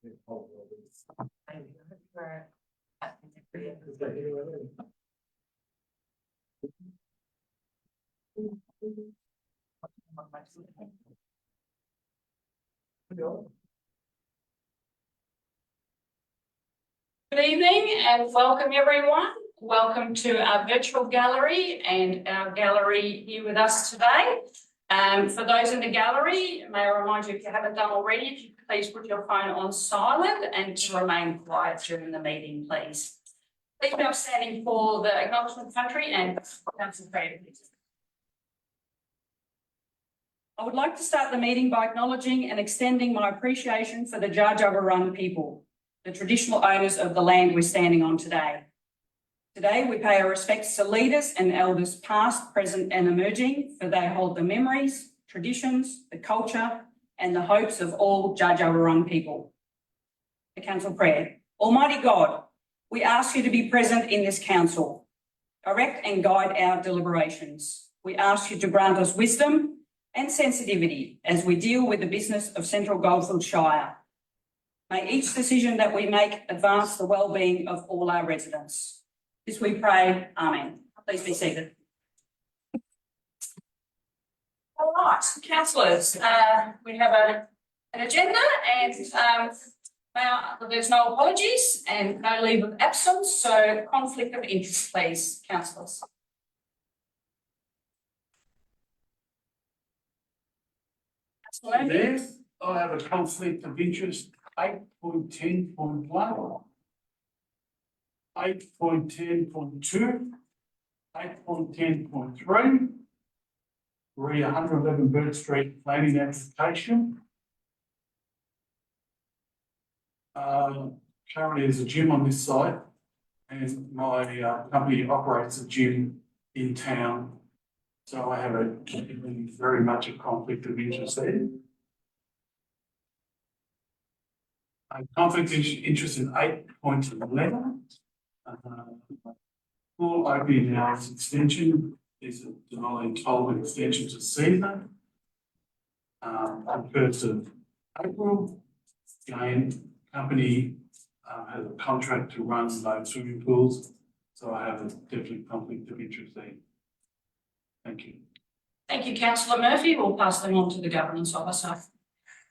Good evening and welcome everyone. Welcome to our virtual gallery and our gallery here with us today. For those in the gallery, may I remind you, if you haven't done already, if you could please put your phone on silent and to remain quiet during the meeting, please. Please be standing for the acknowledgement country and Council Prayer, please. I would like to start the meeting by acknowledging and extending my appreciation for the Dja Dja Wurrung people, the traditional owners of the land we're standing on today. Today, we pay our respects to leaders and elders past, present and emerging, for they hold the memories, traditions, the culture and the hopes of all Dja Dja Wurrung people. The Council Prayer. Almighty God, we ask you to be present in this council. Direct and guide our deliberations. We ask you to grant us wisdom and sensitivity as we deal with the business of Central Goldfields Shire. May each decision that we make advance the well-being of all our residents. This we pray, Amen. Please be seated. All right, councillors, we have an agenda and there's no apologies and no leave of absence, so conflict of interest, please, councillors. Yes, I have a conflict of interest 8.10.1, 8.10.2, 8.10.3, re 111 Bird Street planning application. Currently there's a gym on this site and my company operates a gym in town. So I have very much a conflict of interest there. Conflict of interest in 8.11. Full opening hours extension is a denying toll extension to Caesar. On 1st of April, again, company has a contract to run both swimming pools, so I have a definite conflict of interest there. Thank you. Thank you, Councillor Murphy. We'll pass them on to the Governance Officer.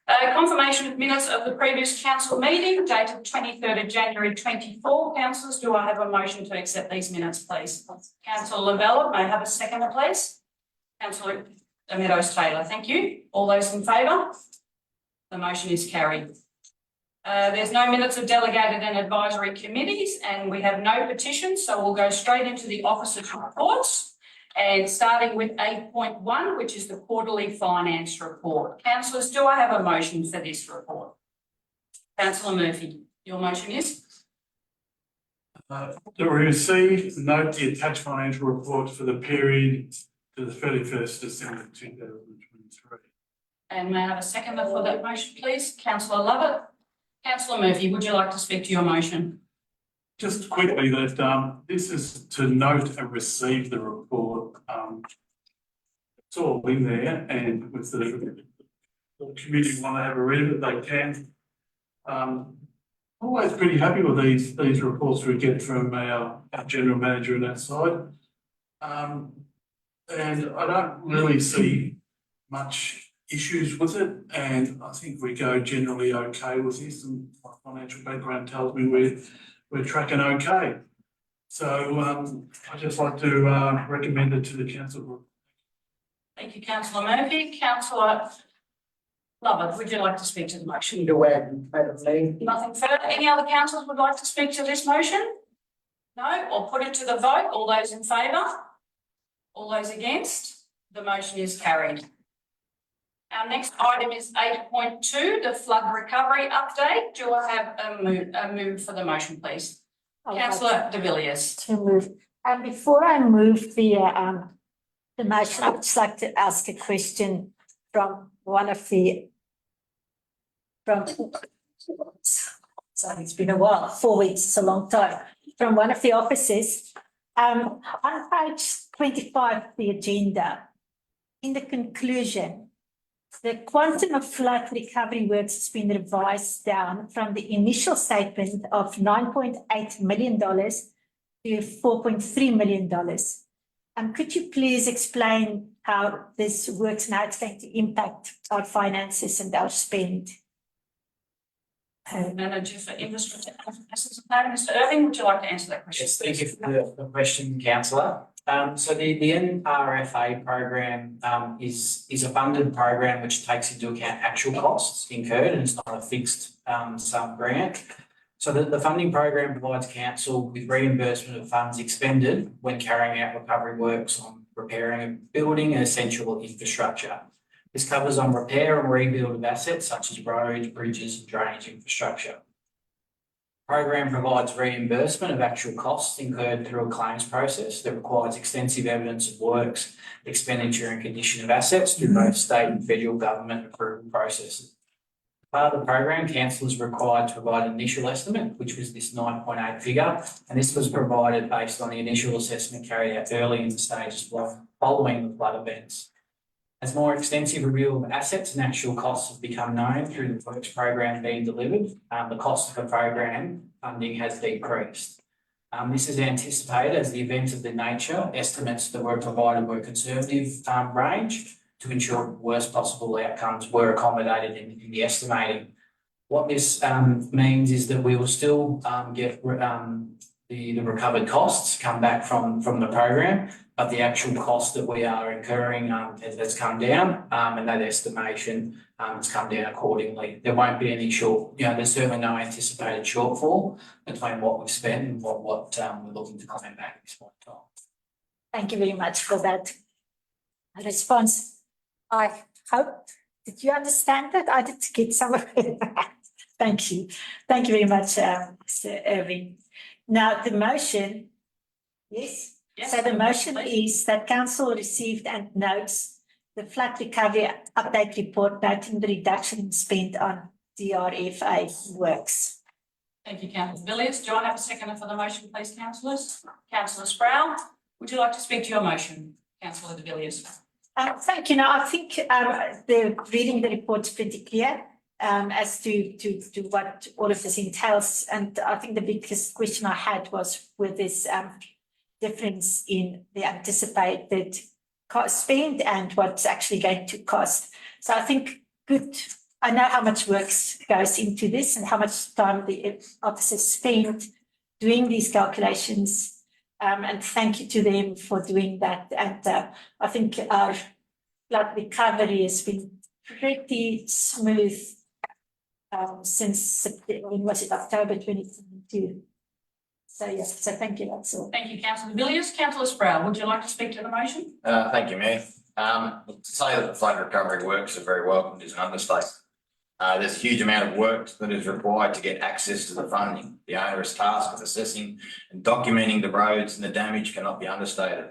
Confirmation of minutes of the previous council meeting dated 23rd of January 24. Councillors, do I have a motion to accept these minutes, please? Councillor Lavella, may I have a seconder, please? Councillor Meadows-Taylor, thank you. All those in favour? The motion is carried. There's no minutes of delegated and advisory committees and we have no petitions, so we'll go straight into the officers' reports. And starting with 8.1, which is the quarterly finance report. Councillors, do I have a motion for this report? Councillor Murphy, your motion is? To receive and note the attached financial report for the period to the 31st December 2023. And may I have a seconder for that motion, please? Councillor Lovett. Councillor Murphy, would you like to speak to your motion? Just quickly that this is to note and receive the report. It's all in there, and with the community want to have a read of it, they can. Always pretty happy with these reports we get from our general manager on that side. And I don't really see much issues with it, and I think we go generally okay with this, and my financial background tells me we're tracking okay. So I'd just like to recommend it to the council. Thank you, Councillor Murphy. Councillor Lovett, would you like to speak to the motion? Nothing further. Any other councillors would like to speak to this motion? No? I'll put it to the vote. All those in favour? All those against? The motion is carried. Our next item is 8.2, the flood recovery update. Do I have a move for the motion, please? Councillor De Villiers. To move. Before I move the motion, I would just like to ask a question from one of the sorry, it's been a while, 4 weeks, it's a long time, from one of the officers. On page 25 of the agenda, in the conclusion, the quantum of flood recovery works has been revised down from the initial statement of $9.8 million to $4.3 million. Could you please explain how this works now? It's going to impact our finances and our spend. Manager for Infrastructure and Assets and Planning, Mr. Irving, would you like to answer that question? Yes, thank you for the question, councillor. So the NRFA program is a funded program which takes into account actual costs incurred, and it's not a fixed sum grant. So the funding program provides council with reimbursement of funds expended when carrying out recovery works on repairing a building and essential infrastructure. This covers on repair and rebuild of assets such as roads, bridges and drainage infrastructure. The program provides reimbursement of actual costs incurred through a claims process that requires extensive evidence of works, expenditure and condition of assets through both state and federal government approval processes. Part of the program, council is required to provide an initial estimate, which was this 9.8 figure, and this was provided based on the initial assessment carried out early in the stages following the flood events. As more extensive review of assets and actual costs have become known through the works program being delivered, the cost of the program funding has decreased. This is anticipated as the events of the nature estimates that were provided were conservative range to ensure worst possible outcomes were accommodated in the estimating. What this means is that we will still get the recovered costs come back from the program, but the actual cost that we are incurring has come down, and that estimation has come down accordingly. There won't be any there's certainly no anticipated shortfall between what we've spent and what we're looking to claim back at this point in time. Thank you very much for that response. I hope, did you understand that? I did get some of it. Thank you. Thank you very much, Mr. Irving. Now, the motion, yes? Yes, So the motion please. is that council received and notes the flood recovery update report noting the reduction in spend on DRFA works. Thank you, Councillor Villiers. Do I have a seconder for the motion, please, councillors? Councillor Sproul, would you like to speak to your motion, Councillor de Villiers? Thank you. Now, I think the reading the report's pretty clear as to what all of this entails. And I think the biggest question I had was with this difference in the anticipated cost spend and what's actually going to cost. So I think I know how much work goes into this and how much time the officers spend doing these calculations. And thank you to them for doing that. And I think our flood recovery has been pretty smooth since, when was it, October 2022. So yes, so thank you, that's all. Thank you, Councillor Villiers. Councillor Sproul, would you like to speak to the motion? Thank you, Mayor. To say that the flood recovery works are very welcomed is an understatement. There's a huge amount of work that is required to get access to the funding. The onerous task of assessing and documenting the roads and the damage cannot be understated.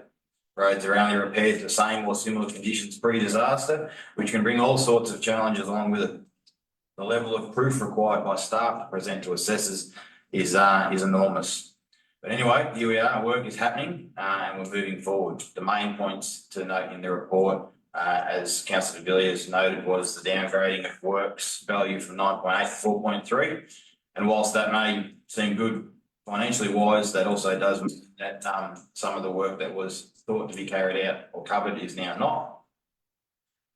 Roads are only repaired to the same or similar conditions pre-disaster, which can bring all sorts of challenges along with it. The level of proof required by staff to present to assessors is enormous. But anyway, here we are, work is happening and we're moving forward. The main points to note in the report, as Councillor Villiers noted, was the downgrading of works value from 9.8 to 4.3. And whilst that may seem good financially wise, that also does mean that some of the work that was thought to be carried out or covered is now not.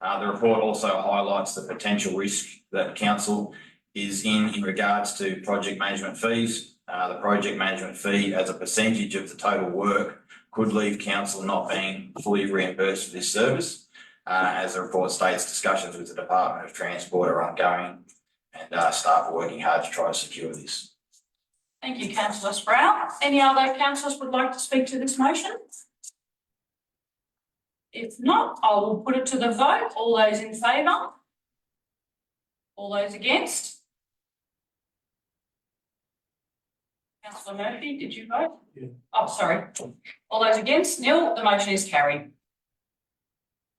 The report also highlights the potential risk that council is in regards to project management fees. The project management fee as a percentage of the total work could leave council not being fully reimbursed for this service. As the report states, discussions with the Department of Transport are ongoing and staff are working hard to try to secure this. Thank you, Councillor Sproul. Any other councillors would like to speak to this motion? If not, I will put it to the vote. All those in favour? All those against? Councillor Murphy, did you vote? Yeah. Oh, sorry. All those against? Nil. The motion is carried.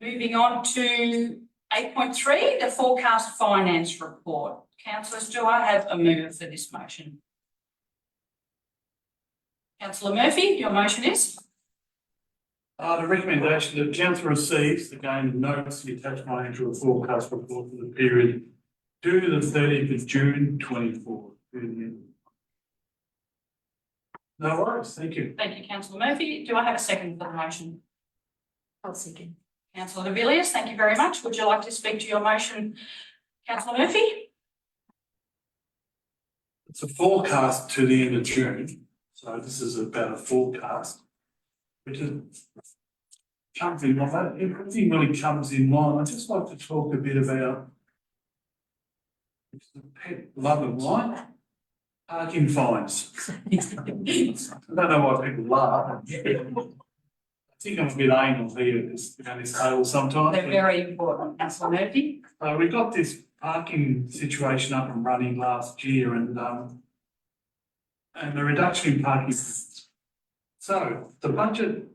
Moving on to 8.3, the forecast finance report. Councillors, do I have a mover for this motion? Councillor Murphy, your motion is? The recommendation that council receives, again, notes the attached financial forecast report for the period due to the 30th of June 24. No worries, thank you. Thank you, councillor Murphy. Do I have a second for the motion? I'll second. Councillor de Villiers, thank you very much. Would you like to speak to your motion, councillor Murphy? It's a forecast to the end of June, so this is about a forecast, which is comes in line. Everything really comes in line. I'd just like to talk a bit about the pet love of mine, parking fines. I don't know why people laugh. I think I'm a bit anal here at this table sometimes. They're very important, councillor Murphy. We got this parking situation up and running last year and the reduction in parking. So the budget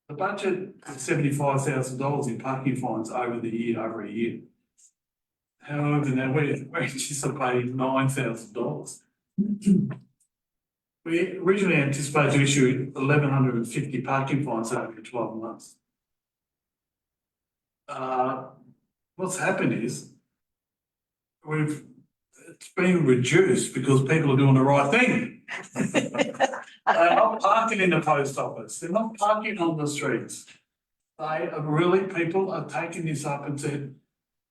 is $75,000 in parking fines over a year. However, now we're anticipating $9,000. We originally anticipated to issue 1,150 parking fines over 12 months. What's happened is it's been reduced because people are doing the right thing. They're not parking in the post office. They're not parking on the streets. People are taking this up and said,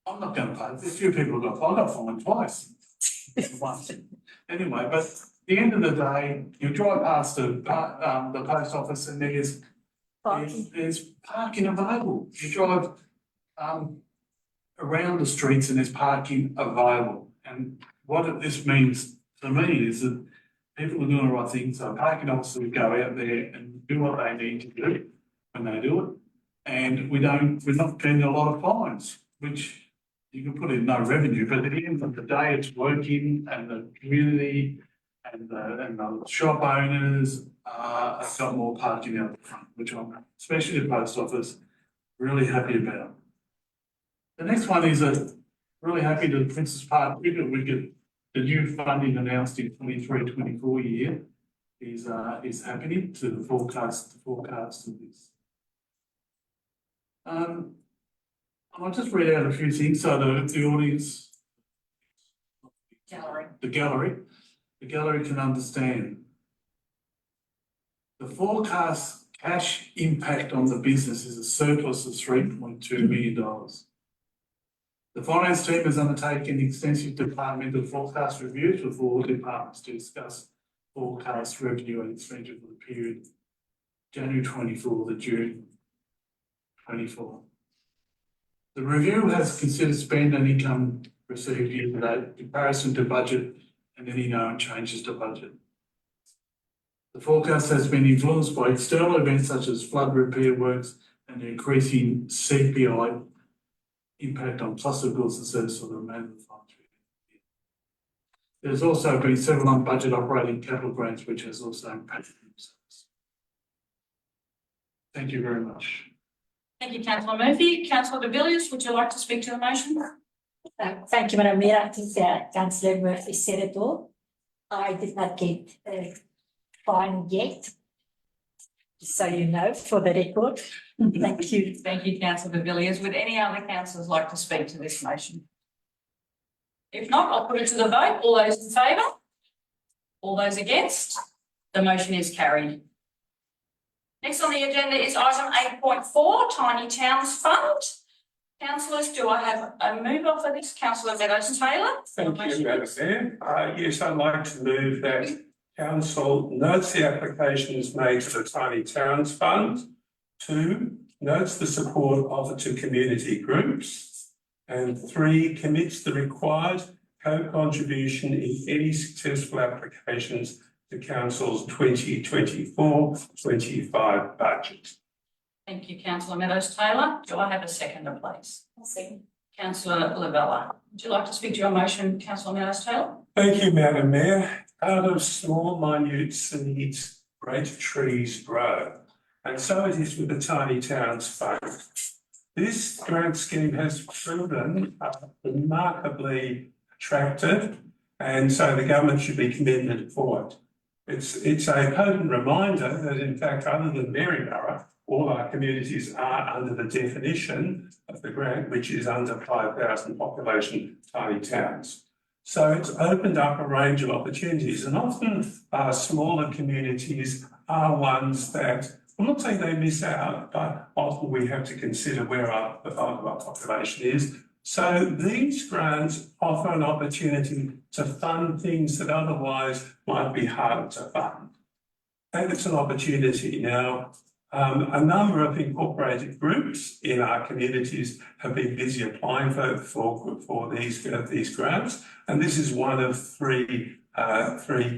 I'm not going to pay. There's a few people I got fined twice. Once. Anyway, but at the end of the day, you drive past the post office and there's parking available. You drive around the streets and there's parking available. And what this means to me is that people are doing the right thing. So parking officers go out there and do what they need to do when they do it. And we're not paying a lot of fines, which you can put in no revenue, but at the end of the day, it's working and the community and the shop owners have got more parking out the front, which I'm, especially the post office, really happy about. The next one is really happy to Princess Park Cricket Wicket. The new funding announced in 23-24 year is happening to the forecast of this. I'll just read out a few things so the audience, the gallery can understand. The forecast cash impact on the business is a surplus of $3.2 million. The finance team has undertaken extensive departmental forecast reviews with all departments to discuss forecast revenue and expenditure for the period January 24 to June 24. The review has considered spend and income received year to date, comparison to budget, and any known changes to budget. The forecast has been influenced by external events such as flood repair works and the increasing CPI impact on cost of goods and services for the remainder of the financial year. There's also been several on-budget operating capital grants which has also impacted themselves. Thank you very much. Thank you, councillor Murphy. Councillor de Villiers, would you like to speak to the motion? Thank you, Madam Mayor. I think Councillor Murphy said it all. I did not get a fine yet, just so you know, for the record. Thank you. Thank you, councillor de Villiers. Would any other councillors like to speak to this motion? If not, I'll put it to the vote. All those in favour? All those against? The motion is carried. Next on the agenda is item 8.4, Tiny Towns Fund. Councillors, do I have a mover for this? Councillor Meadows-Taylor. Thank you, Madam Mayor. Yes, I'd like to move that council notes the application is made to the Tiny Towns Fund. 2, notes the support offered to community groups. And 3, commits the required co-contribution in any successful applications to Council's 2024-25 budget. Thank you, councillor Meadows-Taylor. Do I have a seconder, please? Second. Councillor Lavella. Would you like to speak to your motion, councillor Meadows-Taylor? Thank you, Madam Mayor. Out of small, minute seeds, great trees grow. And so it is with the Tiny Towns Fund. This grant scheme has proven remarkably attractive, and so the government should be commended for it. It's a potent reminder that, in fact, other than Maryborough, all our communities are under the definition of the grant, which is under 5,000 population tiny towns. So it's opened up a range of opportunities, and often smaller communities are ones that, I'm not saying they miss out, but often we have to consider where the bulk of our population is. So these grants offer an opportunity to fund things that otherwise might be harder to fund. And it's an opportunity. Now, a number of incorporated groups in our communities have been busy applying for these grants, and this is one of three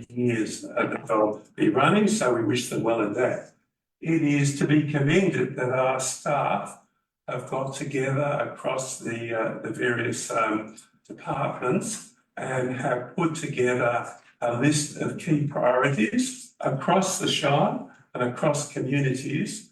years that they'll be running, so we wish them well in that. It is to be commended that our staff have got together across the various departments and have put together a list of key priorities across the Shire and across communities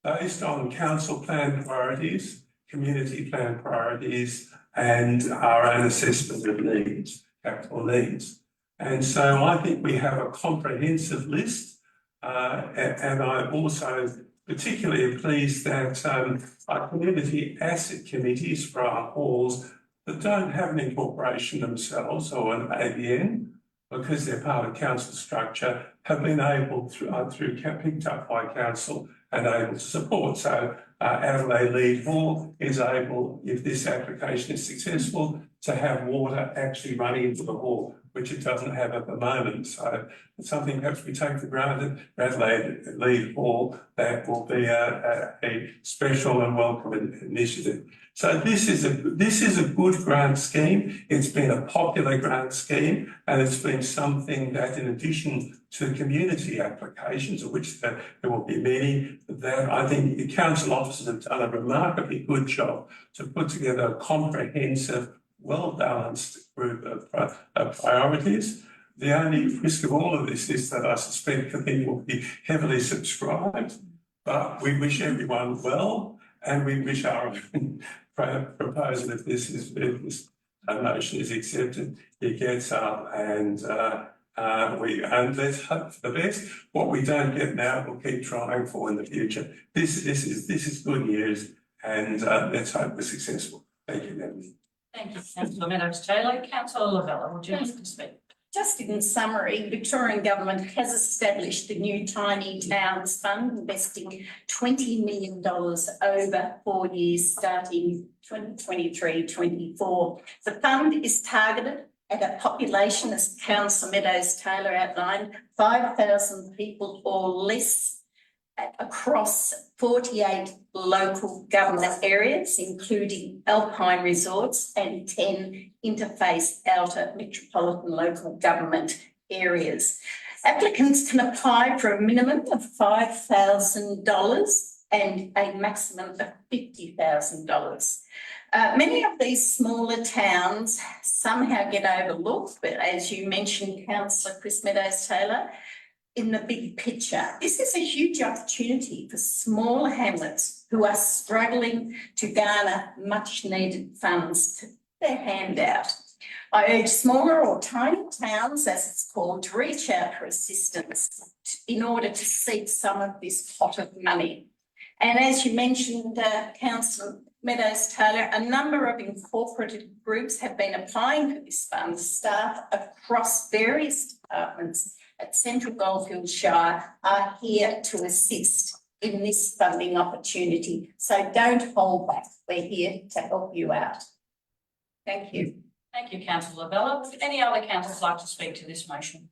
based on council plan priorities, community plan priorities, and our own assessment of needs, capital needs. And so I think we have a comprehensive list, and I'm also particularly pleased that our community asset committees for our halls that don't have an incorporation themselves or an ABN, because they're part of council structure, have been able picked up by council and able to support. So Adelaide Lead Hall is able, if this application is successful, to have water actually running into the hall, which it doesn't have at the moment. So it's something perhaps we take for granted. Adelaide Lead Hall, that will be a special and welcome initiative. So this is a good grant scheme. It's been a popular grant scheme, and it's been something that, in addition to community applications, of which there will be many, that I think the council officers have done a remarkably good job to put together a comprehensive, well-balanced group of priorities. The only risk of all of this is that I suspect the thing will be heavily subscribed, but we wish everyone well, and we wish our proposal, if this motion is accepted, it gets up, and let's hope for the best. What we don't get now, we'll keep trying for in the future. This is good news, and let's hope we're successful. Thank you, Melanie. Thank you, Councillor Meadows-Taylor. Councillor Lavella, would you like to speak? Just in summary, Victorian Government has established the new Tiny Towns Fund, investing $20 million over 4 years, starting 2023-24. The fund is targeted at a population, as Councillor Meadows-Taylor outlined, 5,000 people or less across 48 local government areas, including alpine resorts and 10 interface outer metropolitan local government areas. Applicants can apply for a minimum of $5,000 and a maximum of $50,000. Many of these smaller towns somehow get overlooked, but as you mentioned, Councillor Chris Meadows-Taylor, in the big picture, this is a huge opportunity for small hamlets who are struggling to garner much needed funds to their hand out. I urge smaller or tiny towns, as it's called, to reach out for assistance in order to seek some of this pot of money. And as you mentioned, Councillor Meadows-Taylor, a number of incorporated groups have been applying for this fund. Staff across various departments at Central Goldfields Shire are here to assist in this funding opportunity. So don't hold back. We're here to help you out. Thank you. Thank you, Councillor Lavella. Would any other councillors like to speak to this motion?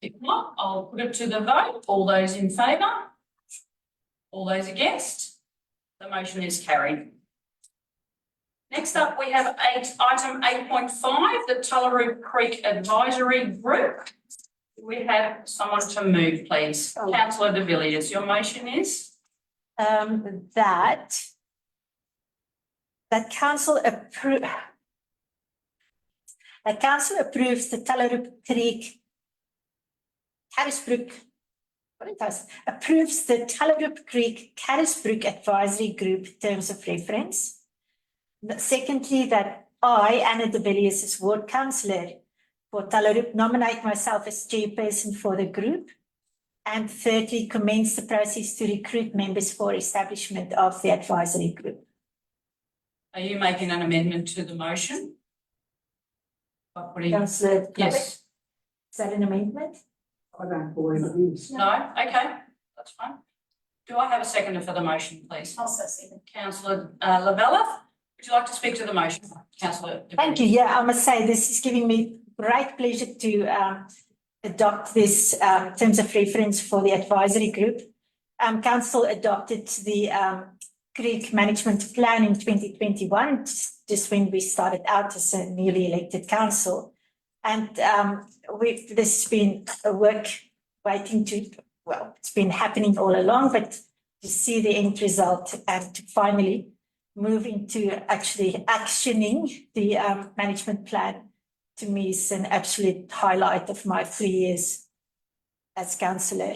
If not, I'll put it to the vote. All those in favour? All those against? The motion is carried. Next up, we have item 8.5, the Tullaroop Creek Advisory Group. We have someone to move, please. Councillor de Villiers, your motion is? That council approves the Tullaroop Creek Carisbrook. Approves the Tullaroop Creek Carisbrook Advisory Group terms of reference. Secondly, that I, Anna de Villiers, as ward councillor for Tullaroop, nominate myself as chairperson for the group. And thirdly, commence the process to recruit members for establishment of the advisory group. Are you making an amendment to the motion? By putting- Councillor Clubbeck, Yes. is that an amendment? I don't believe it is. No? Okay, that's fine. Do I have a seconder for the motion, please? Also second. Councillor Lavella, would you like to speak to the motion? Councillor. Thank you. Yeah, I must say this is giving me great pleasure to adopt this terms of reference for the advisory group. Council adopted the creek management plan in 2021, just when we started out as a newly elected council. And this has been a work waiting to, well, it's been happening all along, but to see the end result and to finally move into actually actioning the management plan, to me is an absolute highlight of my 3 years as councillor.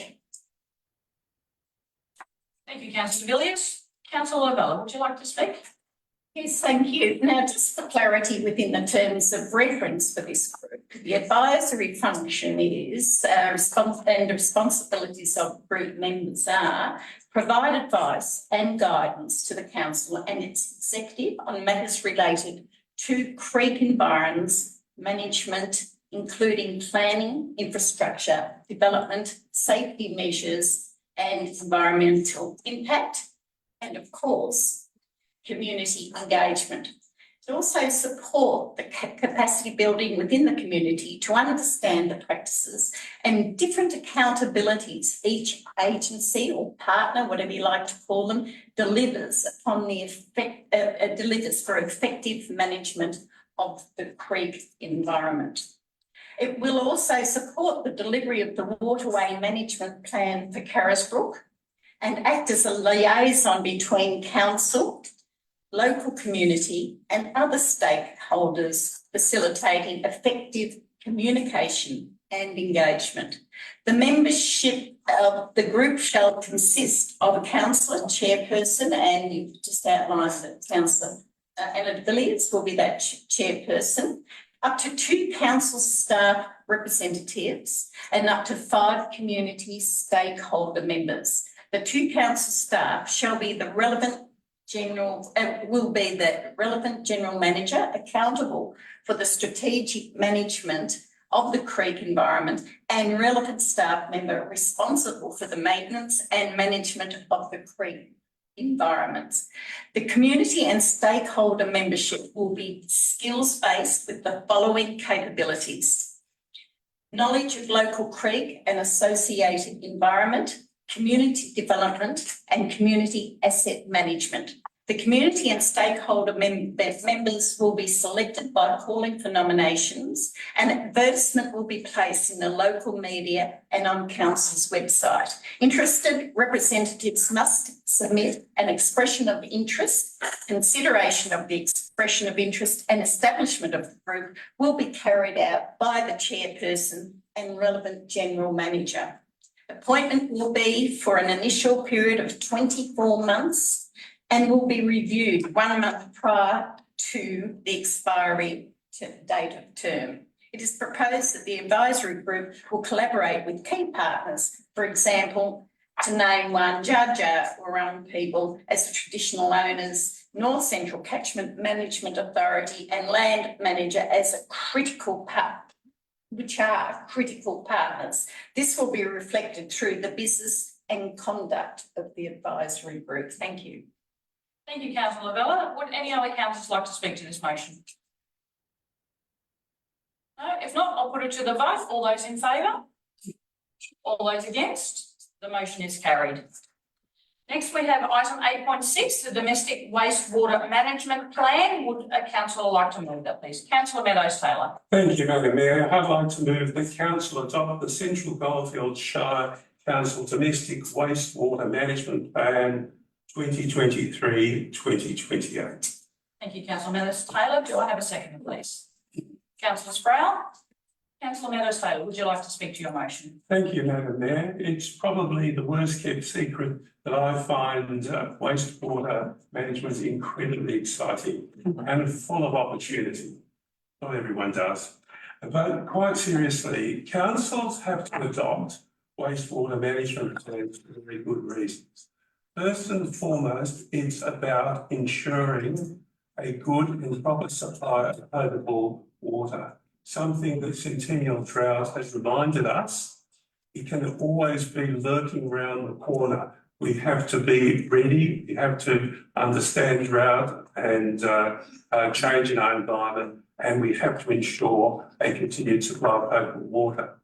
Thank you, Councillor Villiers. Councillor Lavella, would you like to speak? Yes, thank you. Now, just for clarity within the terms of reference for this group, the advisory function is responsibilities of group members are provide advice and guidance to the council and its executive on matters related to creek environs management, including planning, infrastructure, development, safety measures and environmental impact, and of course, community engagement. To also support the capacity building within the community to understand the practices and different accountabilities each agency or partner, whatever you like to call them, delivers upon the delivers for effective management of the creek environment. It will also support the delivery of the waterway management plan for Carisbrook and act as a liaison between council, local community and other stakeholders, facilitating effective communication and engagement. The membership of the group shall consist of a councillor, chairperson, and you've just outlined that Councillor Anna Villiers will be that chairperson, up to 2 council staff representatives and up to 5 community stakeholder members. The 2 council staff shall be the relevant general manager accountable for the strategic management of the creek environment and relevant staff member responsible for the maintenance and management of the creek environment. The community and stakeholder membership will be skills-based with the following capabilities: knowledge of local creek and associated environment, community development and community asset management. The community and stakeholder members will be selected by calling for nominations, and advertisement will be placed in the local media and on council's website. Interested representatives must submit an expression of interest. Consideration of the expression of interest and establishment of the group will be carried out by the chairperson and relevant general manager. Appointment will be for an initial period of 24 months and will be reviewed 1 month prior to the expiry date of term. It is proposed that the advisory group will collaborate with key partners, for example, to name one, Warung people as the traditional owners, North Central Catchment Management Authority and Land Manager as a critical part, which are critical partners. This will be reflected through the business and conduct of the advisory group. Thank you. Thank you, Councillor Lavella. Would any other councillors like to speak to this motion? No, if not, I'll put it to the vote. All those in favour? All those against? The motion is carried. Next, we have item 8.6, the domestic wastewater management plan. Would a councillor like to move that, please? Councillor Meadows-Taylor. Thank you, Madam Mayor. I'd like to move that council adopt the Central Goldfields Shire Council Domestic Wastewater Management Plan 2023-2028. Thank you, Councillor Meadows-Taylor. Do I have a second, please? Councillor Sproul. Councillor Meadows-Taylor, would you like to speak to your motion? Thank you, Madam Mayor. It's probably the worst kept secret that I find wastewater management incredibly exciting and full of opportunity. Not everyone does. But quite seriously, councils have to adopt wastewater management plans for very good reasons. First and foremost, it's about ensuring a good and proper supply of potable water, something that Centennial Drought has reminded us. It can always be lurking around the corner. We have to be ready, we have to understand drought and change in our environment, and we have to ensure a continued supply of potable water.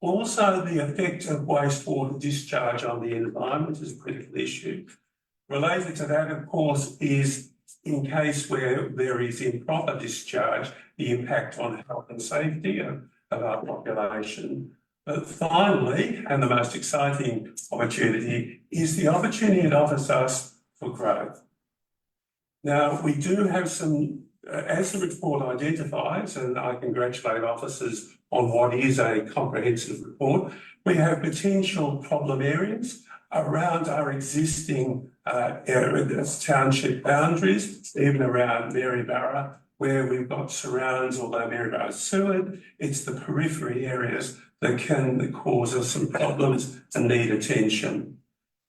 Also, the effect of wastewater discharge on the environment is a critical issue. Related to that, of course, is in case where there is improper discharge, the impact on health and safety of our population. But finally, and the most exciting opportunity, is the opportunity it offers us for growth. Now, we do have some, as the report identifies, and I congratulate officers on what is a comprehensive report, we have potential problem areas around our existing township boundaries, even around Maryborough, where we've got surrounds, although Maryborough is sewered, it's the periphery areas that can cause us some problems and need attention.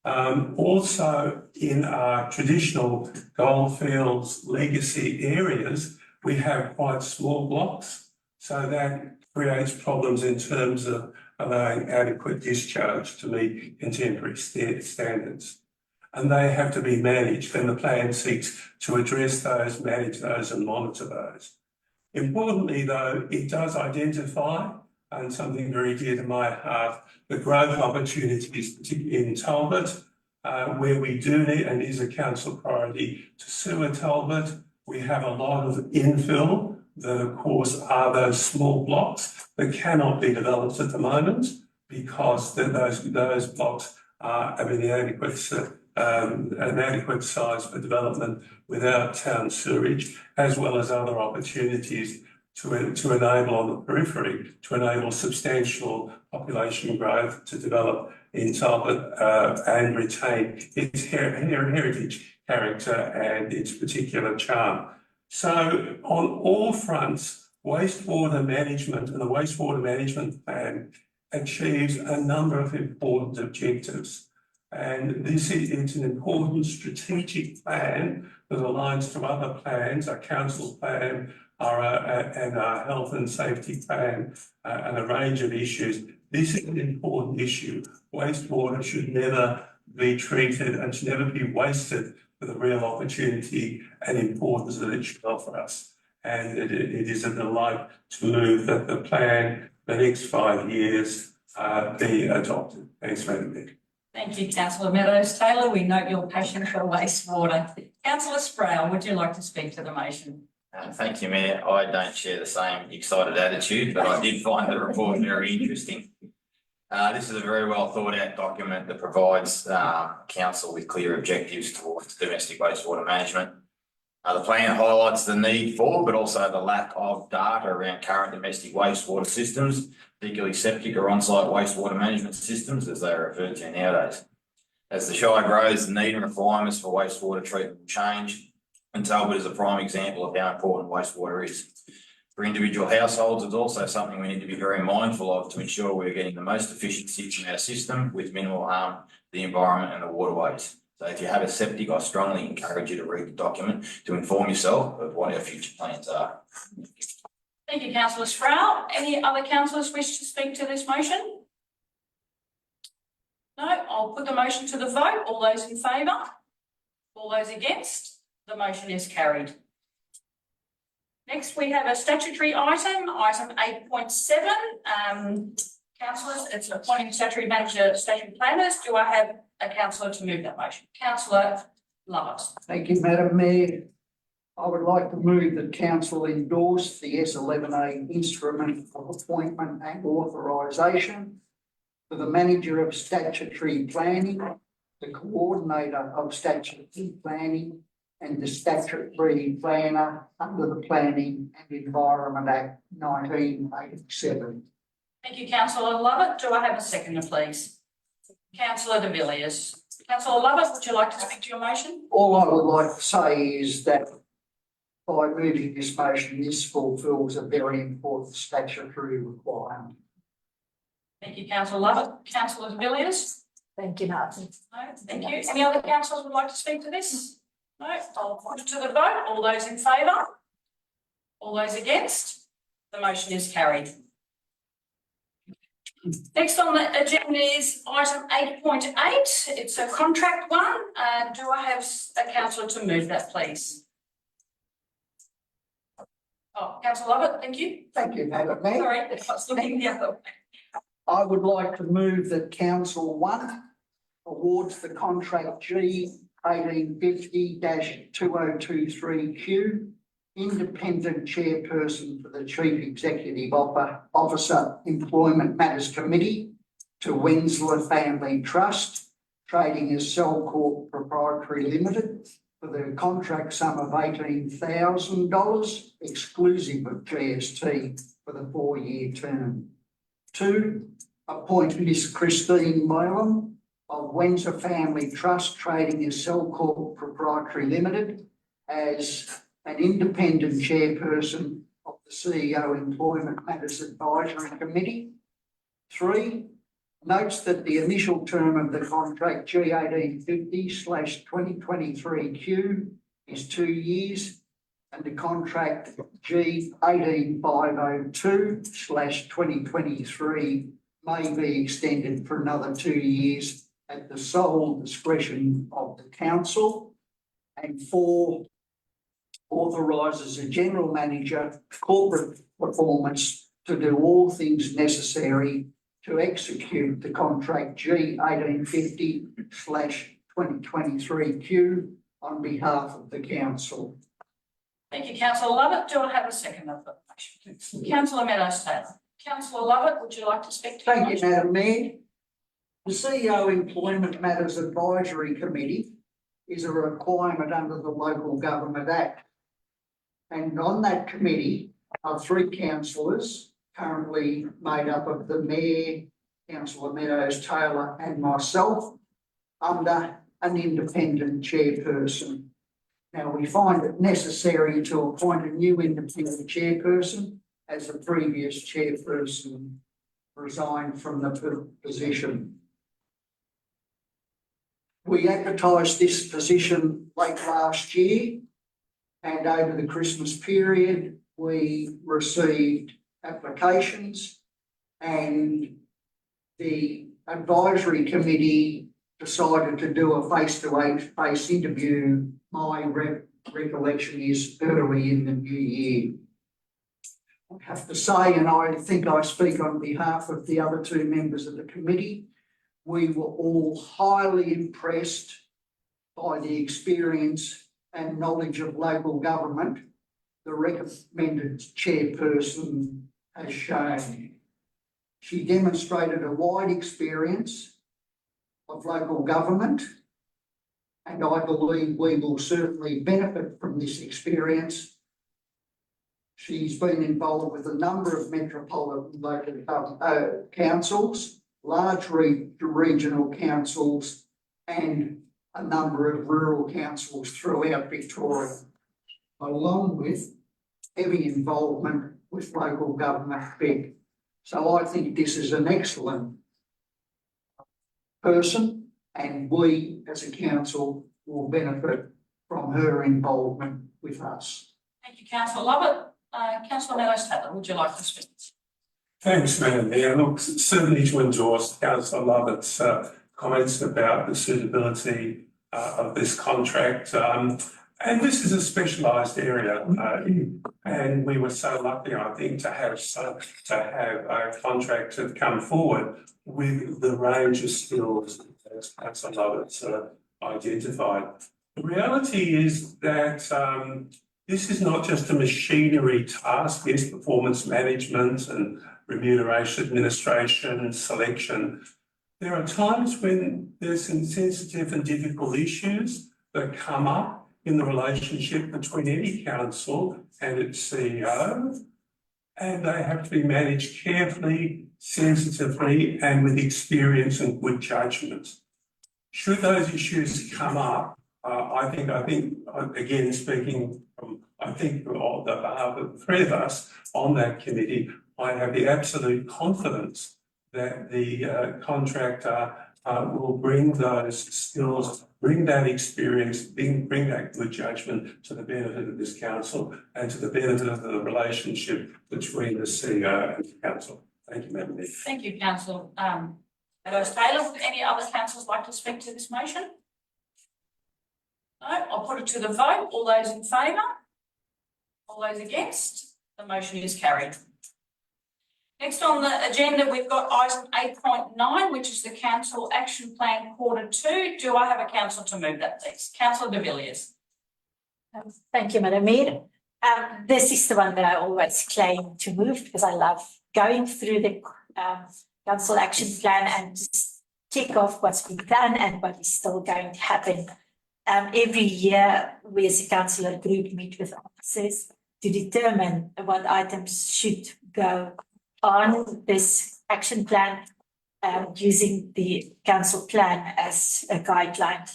Also, in our traditional goldfields legacy areas, we have quite small blocks, so that creates problems in terms of allowing adequate discharge to meet contemporary standards. And they have to be managed, and the plan seeks to address those, manage those and monitor those. Importantly though, it does identify, and something very dear to my heart, the growth opportunities, particularly in Talbot, where we do need, and is a council priority, to sewer Talbot. We have a lot of infill that of course are those small blocks that cannot be developed at the moment because those blocks are of an inadequate size for development without town sewerage, as well as other opportunities to enable on the periphery, to enable substantial population growth to develop in Talbot and retain its heritage character and its particular charm. So on all fronts, wastewater management and the wastewater management plan achieves a number of important objectives. And this is, it's an important strategic plan that aligns to other plans, our council plan, and our health and safety plan, and a range of issues. This is an important issue. Wastewater should never be treated and should never be wasted for the real opportunity and importance that it should offer us. And it is a delight to move that the plan, the next 5 years, be adopted. Thanks, Madam Mayor. Thank you, Councillor Meadows Taylor. We note your passion for wastewater. Councillor Sproul, would you like to speak to the motion? Thank you, Mayor. I don't share the same excited attitude, but I did find the report very interesting. This is a very well thought out document that provides council with clear objectives towards domestic wastewater management. The plan highlights the need for, but also the lack of data around current domestic wastewater systems, particularly septic or on-site wastewater management systems, as they are referred to nowadays. As the Shire grows, the need and requirements for wastewater treatment will change, and Talbot is a prime example of how important wastewater is. For individual households, it's also something we need to be very mindful of to ensure we're getting the most efficiency from our system with minimal harm to the environment and the waterways. So if you have a septic, I strongly encourage you to read the document to inform yourself of what our future plans are. Thank you, Councillor Sproul. Any other councillors wish to speak to this motion? No, I'll put the motion to the vote. All those in favour? All those against? The motion is carried. Next, we have a statutory item 8.7. Councillors, it's appointing statutory manager, statutory planners. Do I have a councillor to move that motion? Councillor Lovett. Thank you, Madam Mayor. I would like to move that council endorse the S11A instrument of appointment and authorisation for the manager of statutory planning, the coordinator of statutory planning, and the statutory planner under the Planning and Environment Act 1987. Thank you, Councillor Lovett. Do I have a seconder, please? Councillor de Villiers. Councillor Lovett, would you like to speak to your motion? All I would like to say is that by moving this motion, this fulfils a very important statutory requirement. Thank you, councillor Lovett. Councillor Villiers? Thank you, Martin. No, thank you. Any other councillors would like to speak to this? No, I'll put it to the vote. All those in favour? All those against? The motion is carried. Next on the agenda is item 8.8. It's a contract one. Do I have a councillor to move that, please? Oh, councillor Lovett, thank you. Thank you, Madam Mayor. Sorry, I was looking the other way. I would like to move that Council 1 awards the contract G 1850-2023Q independent chairperson for the Chief Executive Officer Employment Matters Committee to Wensler Family Trust, trading as Cellcorp Proprietary Limited, for the contract sum of $18,000 exclusive of GST for the 4-year term. 2, appoint Miss Christine Moylan of Windsor Family Trust, trading as Cellcorp Proprietary Limited, as an independent chairperson of the CEO Employment Matters Advisory Committee. 3, notes that the initial term of the contract G 1850/2023Q is 2 years, and the contract G 18502/2023 may be extended for another 2 years at the sole discretion of the council. And 4, authorises the general manager corporate performance to do all things necessary to execute the contract G 1850/2023Q on behalf of the council. Thank you, councillor Lovett. Do I have a second of the motion? Councillor Meadows Taylor. Councillor Lovett, would you like to speak to the Thank you, motion? Madam Mayor. The CEO Employment Matters Advisory Committee is a requirement under the Local Government Act. And on that committee are 3 councillors, currently made up of the Mayor, Councillor Meadows Taylor and myself, under an independent chairperson. Now, we find it necessary to appoint a new independent chairperson as the previous chairperson resigned from the position. We advertised this position late last year, and over the Christmas period, we received applications, and the advisory committee decided to do a face-to-face interview. My recollection is early in the new year. I have to say, and I think I speak on behalf of the other 2 members of the committee, we were all highly impressed by the experience and knowledge of local government the recommended chairperson has shown. She demonstrated a wide experience of local government, and I believe we will certainly benefit from this experience. She's been involved with a number of metropolitan local councils, large regional councils, and a number of rural councils throughout Victoria, along with heavy involvement with local government big. So I think this is an excellent person, and we as a council will benefit from her involvement with us. Thank you, councillor Lovett. Councillor Meadows Taylor, would you like to speak? Thanks, Madam Mayor. Look, certainly to endorse Councillor Lovett's comments about the suitability of this contract. And this is a specialised area, and we were so lucky, I think, to have a contractor come forward with the range of skills as Councillor Lovett's identified. The reality is that this is not just a machinery task. Yes, performance management and remuneration administration and selection. There are times when there's some sensitive and difficult issues that come up in the relationship between any council and its CEO, and they have to be managed carefully, sensitively, and with experience and good judgment. Should those issues come up, I think again, speaking from, on behalf of the 3 of us on that committee, I have the absolute confidence that the contractor will bring those skills, bring that experience, bring that good judgment to the benefit of this council and to the benefit of the relationship between the CEO and the council. Thank you, Madam Mayor. Thank you, Councillor Taylor. Would any other councillors like to speak to this motion? No, I'll put it to the vote. All those in favour? All those against? The motion is carried. Next on the agenda, we've got item 8.9, which is the Council Action Plan Q2. Do I have a councillor to move that, please? Councillor de Villiers. Thank you, Madam Mayor. This is the one that I always claim to move because I love going through the council action plan and just tick off what's been done and what is still going to happen. Every year, we as a councillor group meet with officers to determine what items should go on this action plan, using the council plan as a guideline.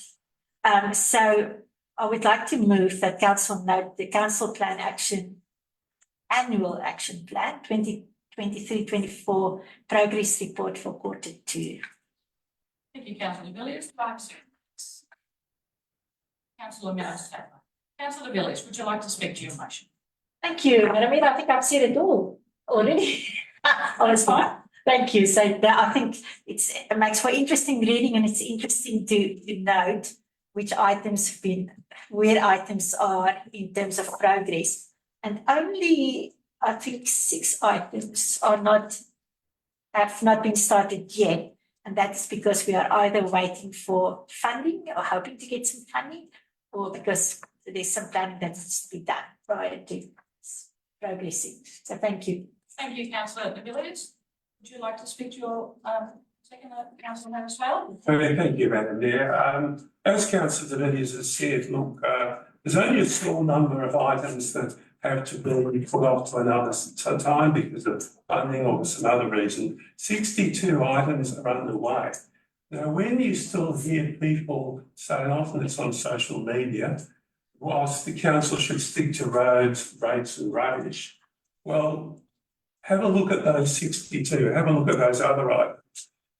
So I would like to move that council note the council plan annual action plan 2023-24 progress report for Q2. Thank you, Councillor de Villiers. Councillor Mills-Taylor. Councillor de Villiers, would you like to speak to your motion? Thank you, Madam Mayor. I think I've said it all already. That's fine. Thank you. So I think it makes for interesting reading, and it's interesting to note which items have been, where items are in terms of progress. And only, I think, 6 items have not been started yet. And that's because we are either waiting for funding or hoping to get some funding, or because there's some planning that needs to be done prior to progressing. So thank you. Thank you, Councillor de Villiers. Would you like to speak to your second, Councillor Harris-Taylor? Thank you, Madam Mayor. As Councillor de Villiers has said, look, there's only a small number of items that have to be put off to another time because of funding or for some other reason. 62 items are underway. Now, when you still hear people say, and often it's on social media, whilst the council should stick to roads, rates and rubbish, well, have a look at those 62, have a look at those other items.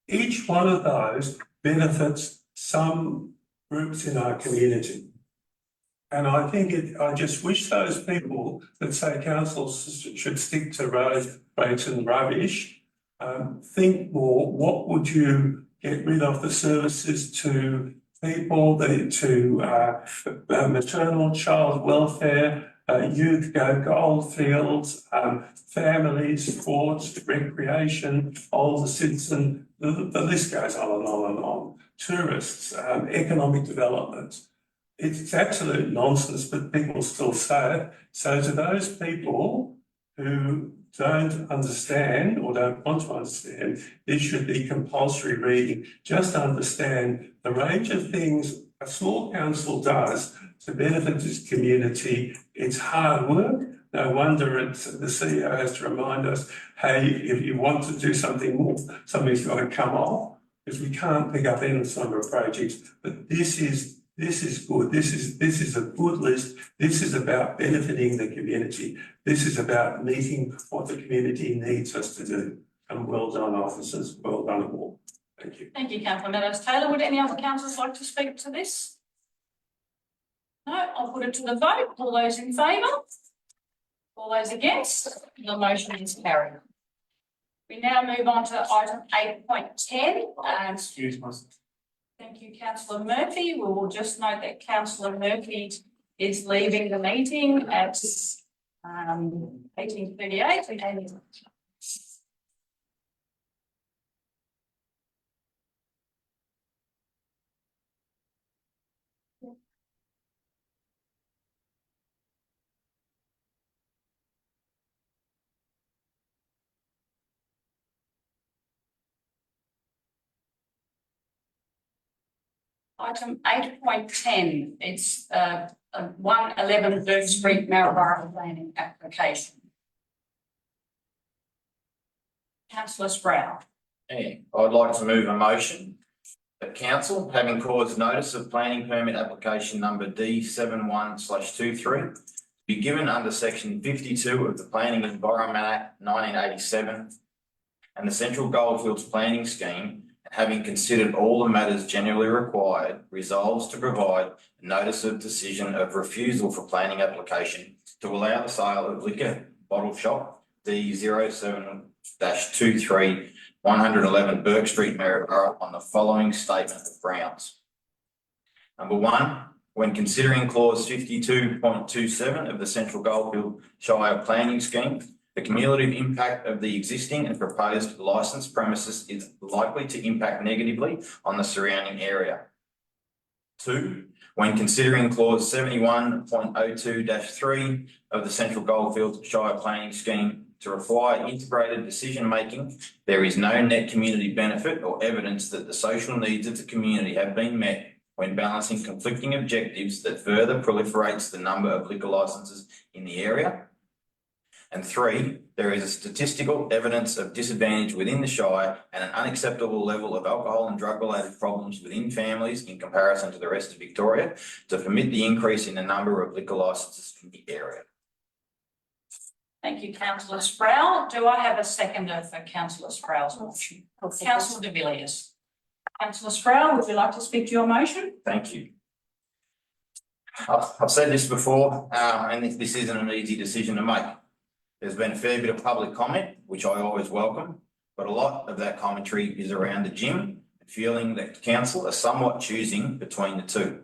Each one of those benefits some groups in our community. And I think I just wish those people that say councils should stick to roads, rates and rubbish, think more, what would you get rid of the services to people, to maternal child welfare, youth go goldfields, families, sports, recreation, older citizen, the list goes on and on and on. Tourists, economic development. It's absolute nonsense, but people still say it. So to those people who don't understand or don't want to understand, this should be compulsory reading. Just understand the range of things a small council does to benefit its community. It's hard work. No wonder the CEO has to remind us, hey, if you want to do something more, something's got to come off, because we can't pick up endless number of projects. But this is good. This is a good list. This is about benefiting the community. This is about meeting what the community needs us to do. And well done, officers. Well done all. Thank you. Thank you, Councillor Meadows-Taylor. Would any other councillors like to speak to this? No, I'll put it to the vote. All those in favour? All those against? The motion is carried. We now move on to item 8.10. Excuse myself. Thank you, Councillor Murphy. We will just note that Councillor Murphy is leaving the meeting at 18:38. Item 8.10, it's 111 Bourke Street Maryborough planning application. Councillor Sproul. Yeah, I'd like to move a motion that council, having caused notice of planning permit application number D71/23, be given under section 52 of the Planning Environment Act 1987, and the Central Goldfields Planning Scheme, and having considered all the matters generally required, resolves to provide a notice of decision of refusal for planning application to allow the sale of liquor bottle shop D07-23 111 Burke Street, Maryborough on the following statement of grounds. Number one, when considering clause 52.27 of the Central Goldfield Shire Planning Scheme, the cumulative impact of the existing and proposed licensed premises is likely to impact negatively on the surrounding area. Two, when considering clause 71.02-3 of the Central Goldfields Shire Planning Scheme to require integrated decision-making, there is no net community benefit or evidence that the social needs of the community have been met when balancing conflicting objectives that further proliferates the number of liquor licenses in the area. And three, there is a statistical evidence of disadvantage within the Shire and an unacceptable level of alcohol and drug-related problems within families in comparison to the rest of Victoria to permit the increase in the number of liquor licenses in the area. Thank you, councillor Sproul. Do I have a seconder for councillor Sproul's motion? Councillor de Villiers. Councillor Sproul, would you like to speak to your motion? Thank you. I've said this before, and this isn't an easy decision to make. There's been a fair bit of public comment, which I always welcome, but a lot of that commentary is around the gym, feeling that council are somewhat choosing between the two.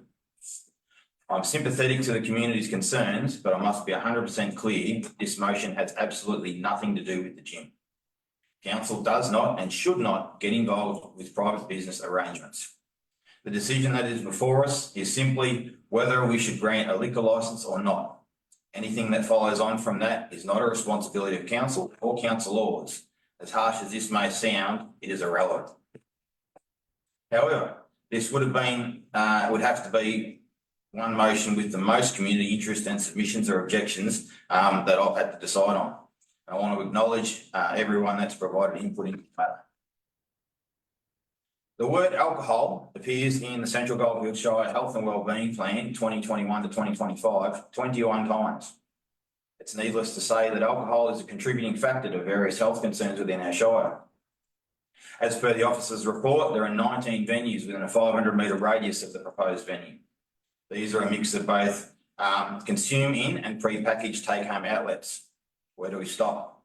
I'm sympathetic to the community's concerns, but I must be 100% clear this motion has absolutely nothing to do with the gym. Council does not and should not get involved with private business arrangements. The decision that is before us is simply whether we should grant a liquor licence or not. Anything that follows on from that is not a responsibility of council or councillors. As harsh as this may sound, it is irrelevant. However, this would have to be one motion with the most community interest and submissions or objections that I've had to decide on. I want to acknowledge everyone that's provided input into the matter. The word alcohol appears in the Central Goldfields Shire Health and Wellbeing Plan 2021 to 2025 21 times. It's needless to say that alcohol is a contributing factor to various health concerns within our Shire. As per the officer's report, there are 19 venues within a 500-metre radius of the proposed venue. These are a mix of both consume in and pre-packaged take-home outlets. Where do we stop?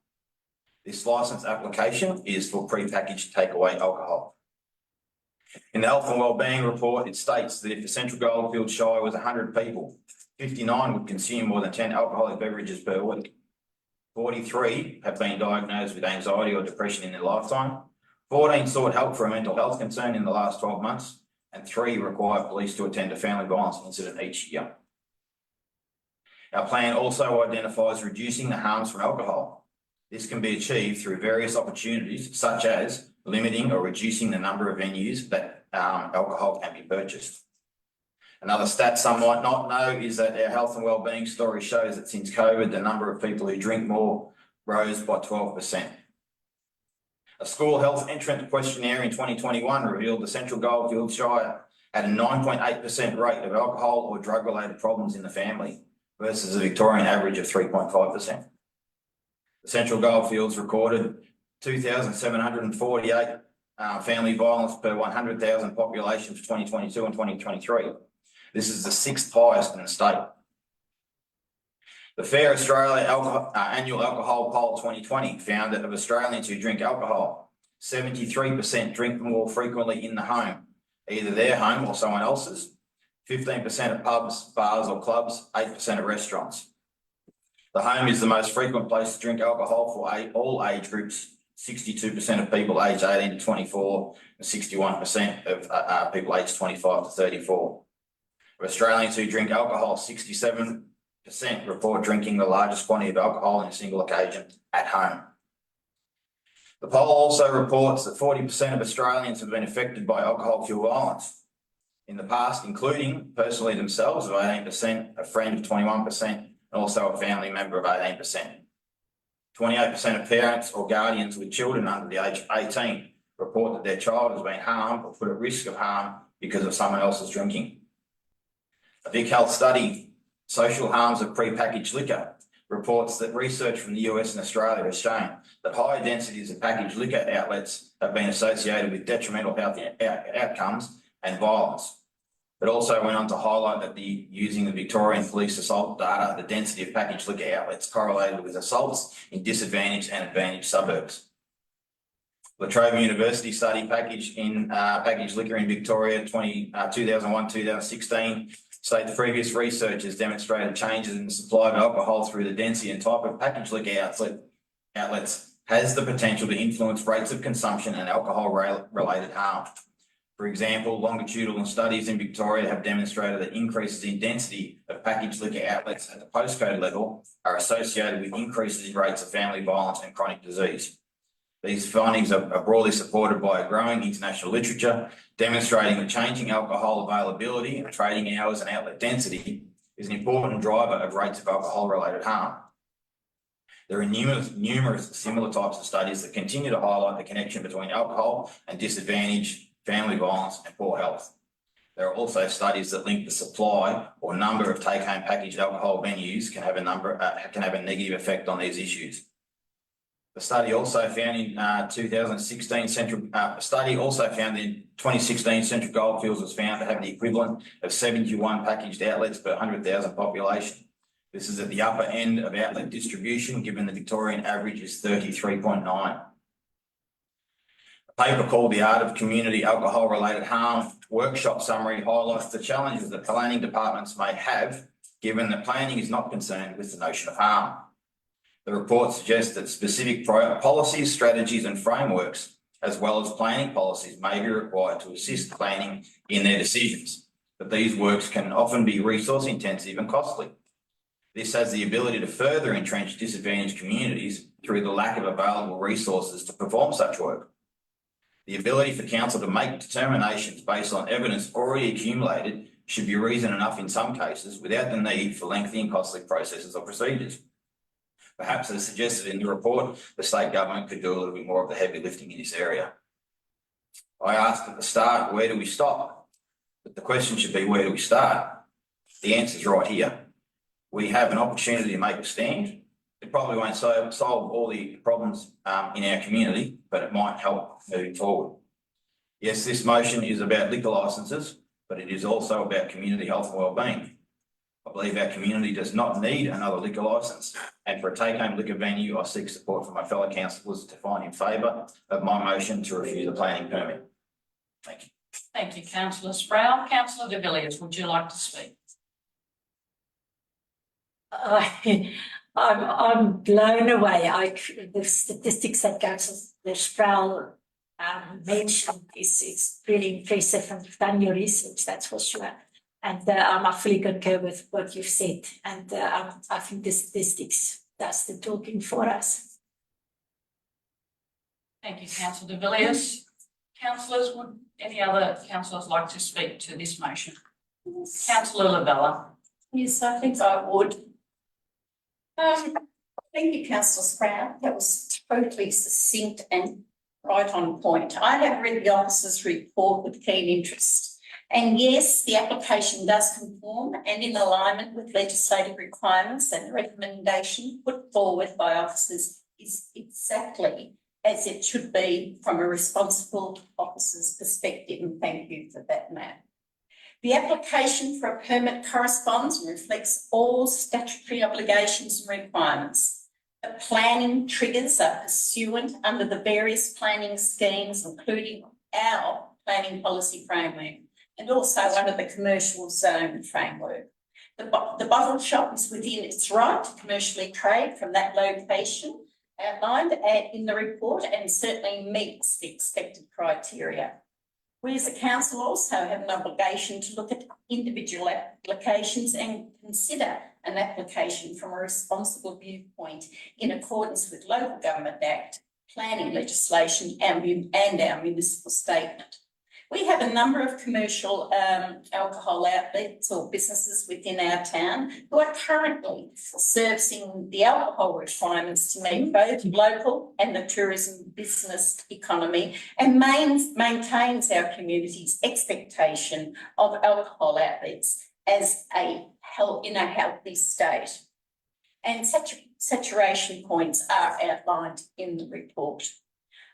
This licence application is for pre-packaged takeaway alcohol. In the Health and Wellbeing report, it states that if the Central Goldfields Shire was 100 people, 59 would consume more than 10 alcoholic beverages per week. 43 have been diagnosed with anxiety or depression in their lifetime. 14 sought help for a mental health concern in the last 12 months, and 3 require police to attend a family violence incident each year. Our plan also identifies reducing the harms from alcohol. This can be achieved through various opportunities, such as limiting or reducing the number of venues that alcohol can be purchased. Another stat some might not know is that our health and wellbeing story shows that since COVID, the number of people who drink more rose by 12%. A school health entrant questionnaire in 2021 revealed the Central Goldfields Shire had a 9.8% rate of alcohol or drug-related problems in the family versus a Victorian average of 3.5%. The Central Goldfields recorded 2,748 family violence per 100,000 population for 2022 and 2023. This is the 6th highest in the state. The Fair Australia Annual Alcohol Poll 2020 found that of Australians who drink alcohol, 73% drink more frequently in the home, either their home or someone else's, 15% at pubs, bars or clubs, 8% at restaurants. The home is the most frequent place to drink alcohol for all age groups. 62% of people aged 18 to 24 and 61% of people aged 25 to 34. For Australians who drink alcohol, 67% report drinking the largest quantity of alcohol on a single occasion at home. The poll also reports that 40% of Australians have been affected by alcohol-fueled violence in the past, including personally themselves of 18%, a friend of 21%, and also a family member of 18%. 28% of parents or guardians with children under the age of 18 report that their child has been harmed or put at risk of harm because of someone else's drinking. A Vic Health study, Social Harms of Pre-Packaged Liquor, reports that research from the US and Australia has shown that higher densities of packaged liquor outlets have been associated with detrimental health outcomes and violence. It also went on to highlight that using the Victorian Police assault data, the density of packaged liquor outlets correlated with assaults in disadvantaged and advantaged suburbs. La Trobe University study packaged liquor in Victoria 2001-2016 states previous research has demonstrated changes in the supply of alcohol through the density and type of packaged liquor outlets has the potential to influence rates of consumption and alcohol-related harm. For example, longitudinal studies in Victoria have demonstrated that increases in density of packaged liquor outlets at the postcode level are associated with increases in rates of family violence and chronic disease. These findings are broadly supported by a growing international literature demonstrating that changing alcohol availability and trading hours and outlet density is an important driver of rates of alcohol-related harm. There are numerous similar types of studies that continue to highlight the connection between alcohol and disadvantage, family violence and poor health. There are also studies that link the supply or number of take-home packaged alcohol venues can have a negative effect on these issues. The study also found in 2016 Central Goldfields was found to have the equivalent of 71 packaged outlets per 100,000 population. This is at the upper end of outlet distribution, given the Victorian average is 33.9. A paper called The Art of Community Alcohol-Related Harm workshop summary highlights the challenges that planning departments may have, given that planning is not concerned with the notion of harm. The report suggests that specific policies, strategies and frameworks, as well as planning policies, may be required to assist planning in their decisions, but these works can often be resource intensive and costly. This has the ability to further entrench disadvantaged communities through the lack of available resources to perform such work. The ability for council to make determinations based on evidence already accumulated should be reason enough in some cases without the need for lengthy and costly processes or procedures. Perhaps, as suggested in the report, the state government could do a little bit more of the heavy lifting in this area. I asked at the start, where do we stop? But the question should be, where do we start? The answer is right here. We have an opportunity to make a stand. It probably won't solve all the problems in our community, but it might help moving forward. Yes, this motion is about liquor licences, but it is also about community health and wellbeing. I believe our community does not need another liquor licence, and for a take-home liquor venue, I seek support from my fellow councillors to find in favour of my motion to refuse the planning permit. Thank you. Thank you, Councillor Sproul. Councillor de Villiers, would you like to speak? I'm blown away. The statistics that Councillor Sproul mentioned is really impressive, and you've done your research, that's for sure. And I fully concur with what you've said. And I think the statistics does the talking for us. Thank you, Councillor de Villiers. Councillors, would any other councillors like to speak to this motion? Councillor Lavella. Yes, I think I would. Thank you, Councillor Sprout. That was totally succinct and right on point. I have read the officer's report with keen interest. And yes, the application does conform and in alignment with legislative requirements, and the recommendation put forward by officers is exactly as it should be from a responsible officer's perspective, and thank you for that, Matt. The application for a permit corresponds and reflects all statutory obligations and requirements. The planning triggers are pursuant under the various planning schemes, including our planning policy framework, and also under the commercial zone framework. The bottle shop is within its right to commercially trade from that location outlined in the report, and certainly meets the expected criteria. We as a council also have an obligation to look at individual applications and consider an application from a responsible viewpoint in accordance with Local Government Act, planning legislation and our municipal statement. We have a number of commercial alcohol outlets or businesses within our town who are currently servicing the alcohol requirements to meet both local and the tourism business economy, and maintains our community's expectation of alcohol outlets as in a healthy state. and saturation points are outlined in the report.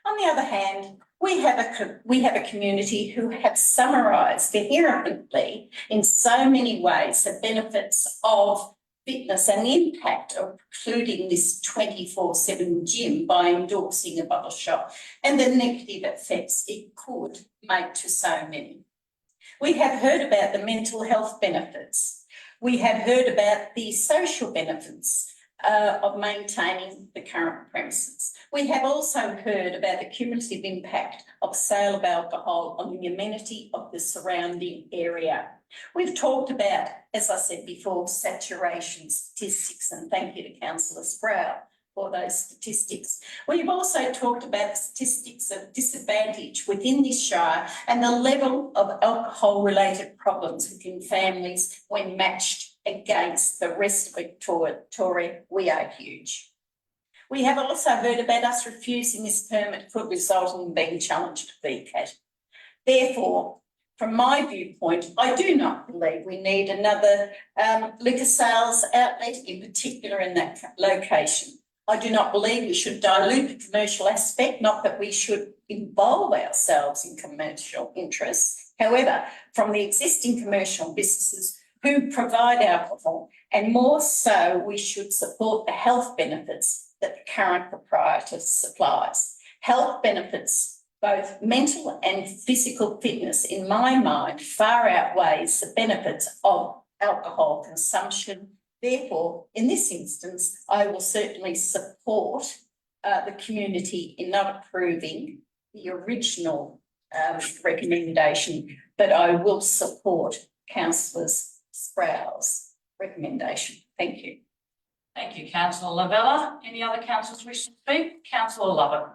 On the other hand, we have a community who have summarised vehemently in so many ways the benefits of fitness and the impact of including this 24/7 gym by endorsing a bottle shop and the negative effects it could make to so many. We have heard about the mental health benefits. We have heard about the social benefits of maintaining the current premises. We have also heard about the cumulative impact of sale of alcohol on the amenity of the surrounding area. We've talked about, as I said before, saturation statistics, and thank you to Councillor Sproul for those statistics. We've also talked about the statistics of disadvantage within this shire and the level of alcohol-related problems within families when matched against the rest of Victoria. We are huge. We have also heard about us refusing this permit could result in being challenged to VCAT. Therefore, from my viewpoint, I do not believe we need another liquor sales outlet, in particular in that location. I do not believe we should dilute the commercial aspect, not that we should involve ourselves in commercial interests. However, from the existing commercial businesses who provide alcohol, and more so, we should support the health benefits that the current proprietor supplies. Health benefits, both mental and physical fitness, in my mind, far outweighs the benefits of alcohol consumption. Therefore, in this instance, I will certainly support the community in not approving the original recommendation, but I will support Councillor Sproul's recommendation. Thank you. Thank you, Councillor Lavella. Any other councillors wish to speak? Councillor Lovett.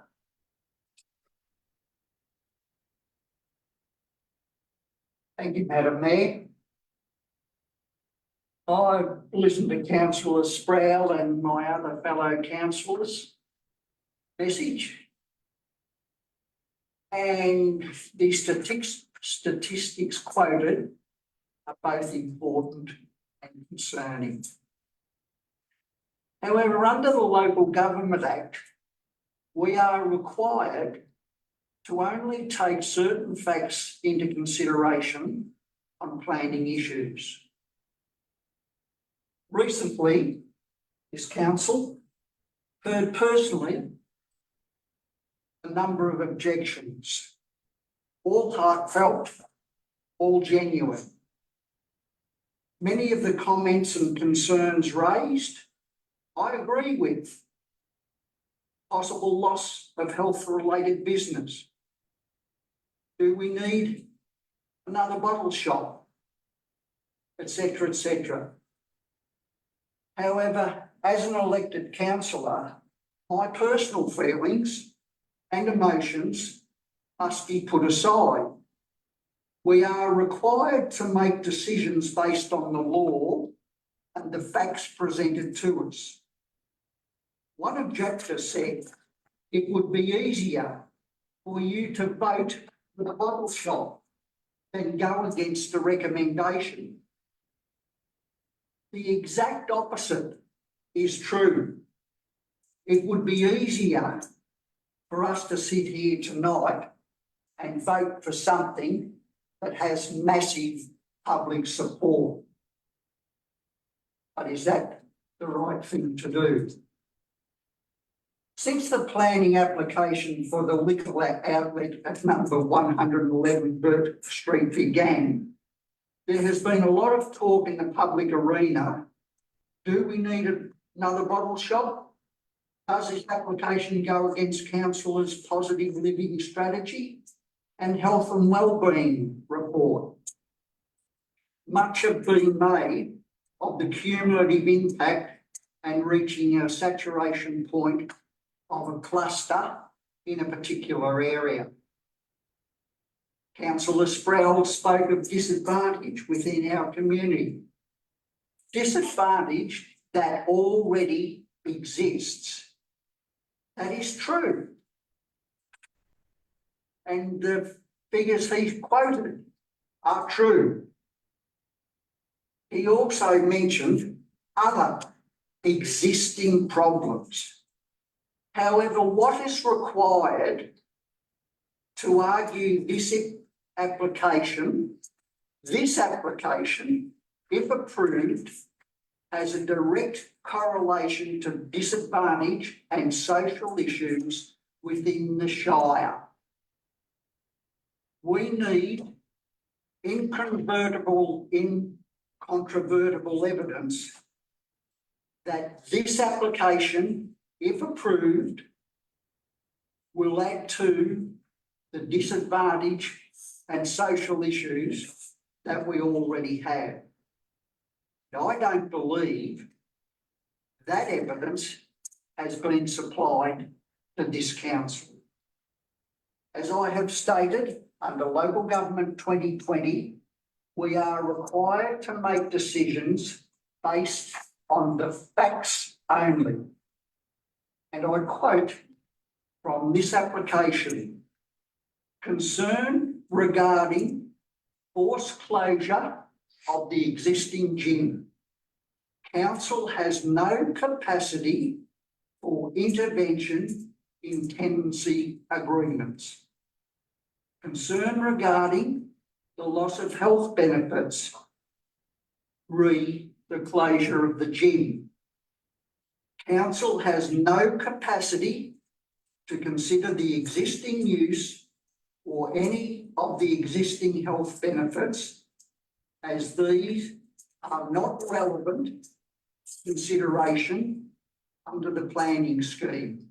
Thank you, Madam Mayor. I've listened to Councillor Sproul and my other fellow councillors' message. And the statistics quoted are both important and concerning. However, under the Local Government Act, we are required to only take certain facts into consideration on planning issues. Recently, this council heard personally a number of objections, all heartfelt, all genuine. Many of the comments and concerns raised, I agree with. Possible loss of health-related business. Do we need another bottle shop? Etc., etc. However, as an elected councillor, my personal feelings and emotions must be put aside. We are required to make decisions based on the law and the facts presented to us. One objector said it would be easier for you to vote for the bottle shop than go against the recommendation. The exact opposite is true. It would be easier for us to sit here tonight and vote for something that has massive public support. But is that the right thing to do? Since the planning application for the liquor outlet at number 111 Burt Street began, there has been a lot of talk in the public arena. Do we need another bottle shop? Does this application go against councillors' positive living strategy and health and wellbeing report? Much have been made of the cumulative impact and reaching a saturation point of a cluster in a particular area. Councillor Sproul spoke of disadvantage within our community. Disadvantage that already exists. That is true. And the figures he quoted are true. He also mentioned other existing problems. However, what is required to argue this application, if approved, has a direct correlation to disadvantage and social issues within the Shire. We need incontrovertible evidence that this application, if approved, will add to the disadvantage and social issues that we already have. Now, I don't believe that evidence has been supplied to this council. As I have stated, under Local Government 2020, we are required to make decisions based on the facts only. And I quote from this application, concern regarding forced closure of the existing gym. Council has no capacity for intervention in tenancy agreements. Concern regarding the loss of health benefits re the closure of the gym. Council has no capacity to consider the existing use or any of the existing health benefits, as these are not relevant consideration under the planning scheme.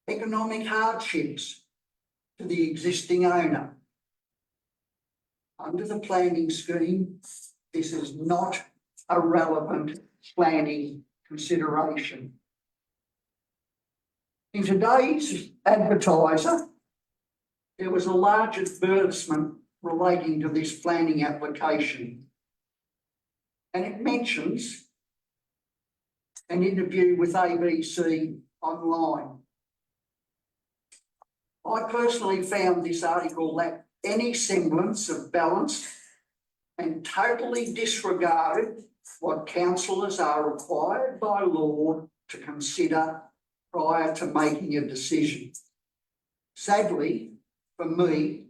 Economic hardships to the existing owner. Under the planning scheme, this is not a relevant planning consideration. In today's Advertiser, there was a large advertisement relating to this planning application, and it mentions an interview with ABC online. I personally found this article lacked any semblance of balance and totally disregarded what councillors are required by law to consider prior to making a decision. Sadly, for me,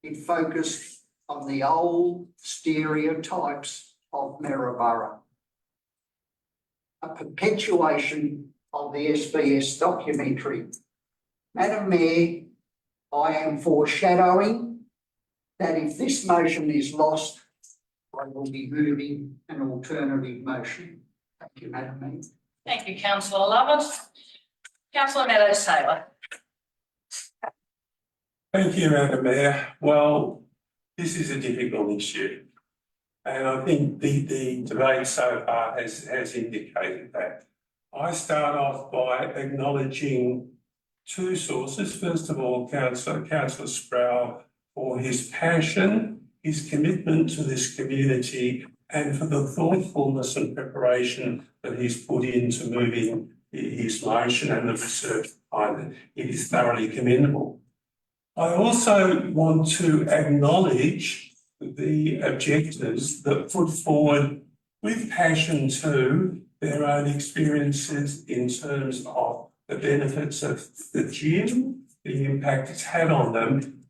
it focused on the old stereotypes of Maryborough, a perpetuation of the SBS documentary. Madam Mayor, I am foreshadowing that if this motion is lost, I will be moving an alternative motion. Thank you, Madam Mayor. Thank you, Councillor Lovett. Councillor Meadows Taylor. Thank you, Madam Mayor. Well, this is a difficult issue. And I think the debate so far has indicated that. I start off by acknowledging two sources. First of all, Councillor Sproul, for his passion, his commitment to this community, and for the thoughtfulness and preparation that he's put into moving his motion and the research behind it. It is thoroughly commendable. I also want to acknowledge the objectors that put forward with passion too their own experiences in terms of the benefits of the gym, the impact it's had on them.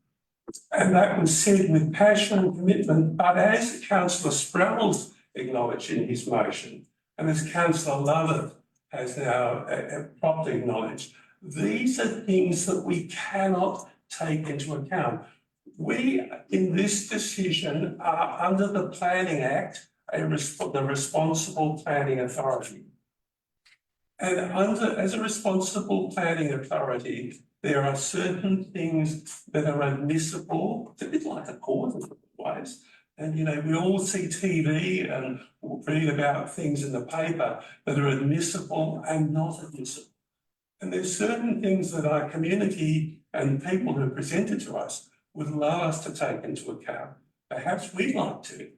And that was said with passion and commitment, but as Councillor Sproul's acknowledged in his motion, and as Councillor Lovett has now properly acknowledged, these are things that we cannot take into account. We, in this decision, are under the Planning Act, the Responsible Planning Authority. And as a responsible planning authority, there are certain things that are admissible. It's a bit like a court in some ways. And, you know, we all see TV and read about things in the paper that are admissible and not admissible. And there's certain things that our community and people who presented to us would allow us to take into account. Perhaps we'd like to,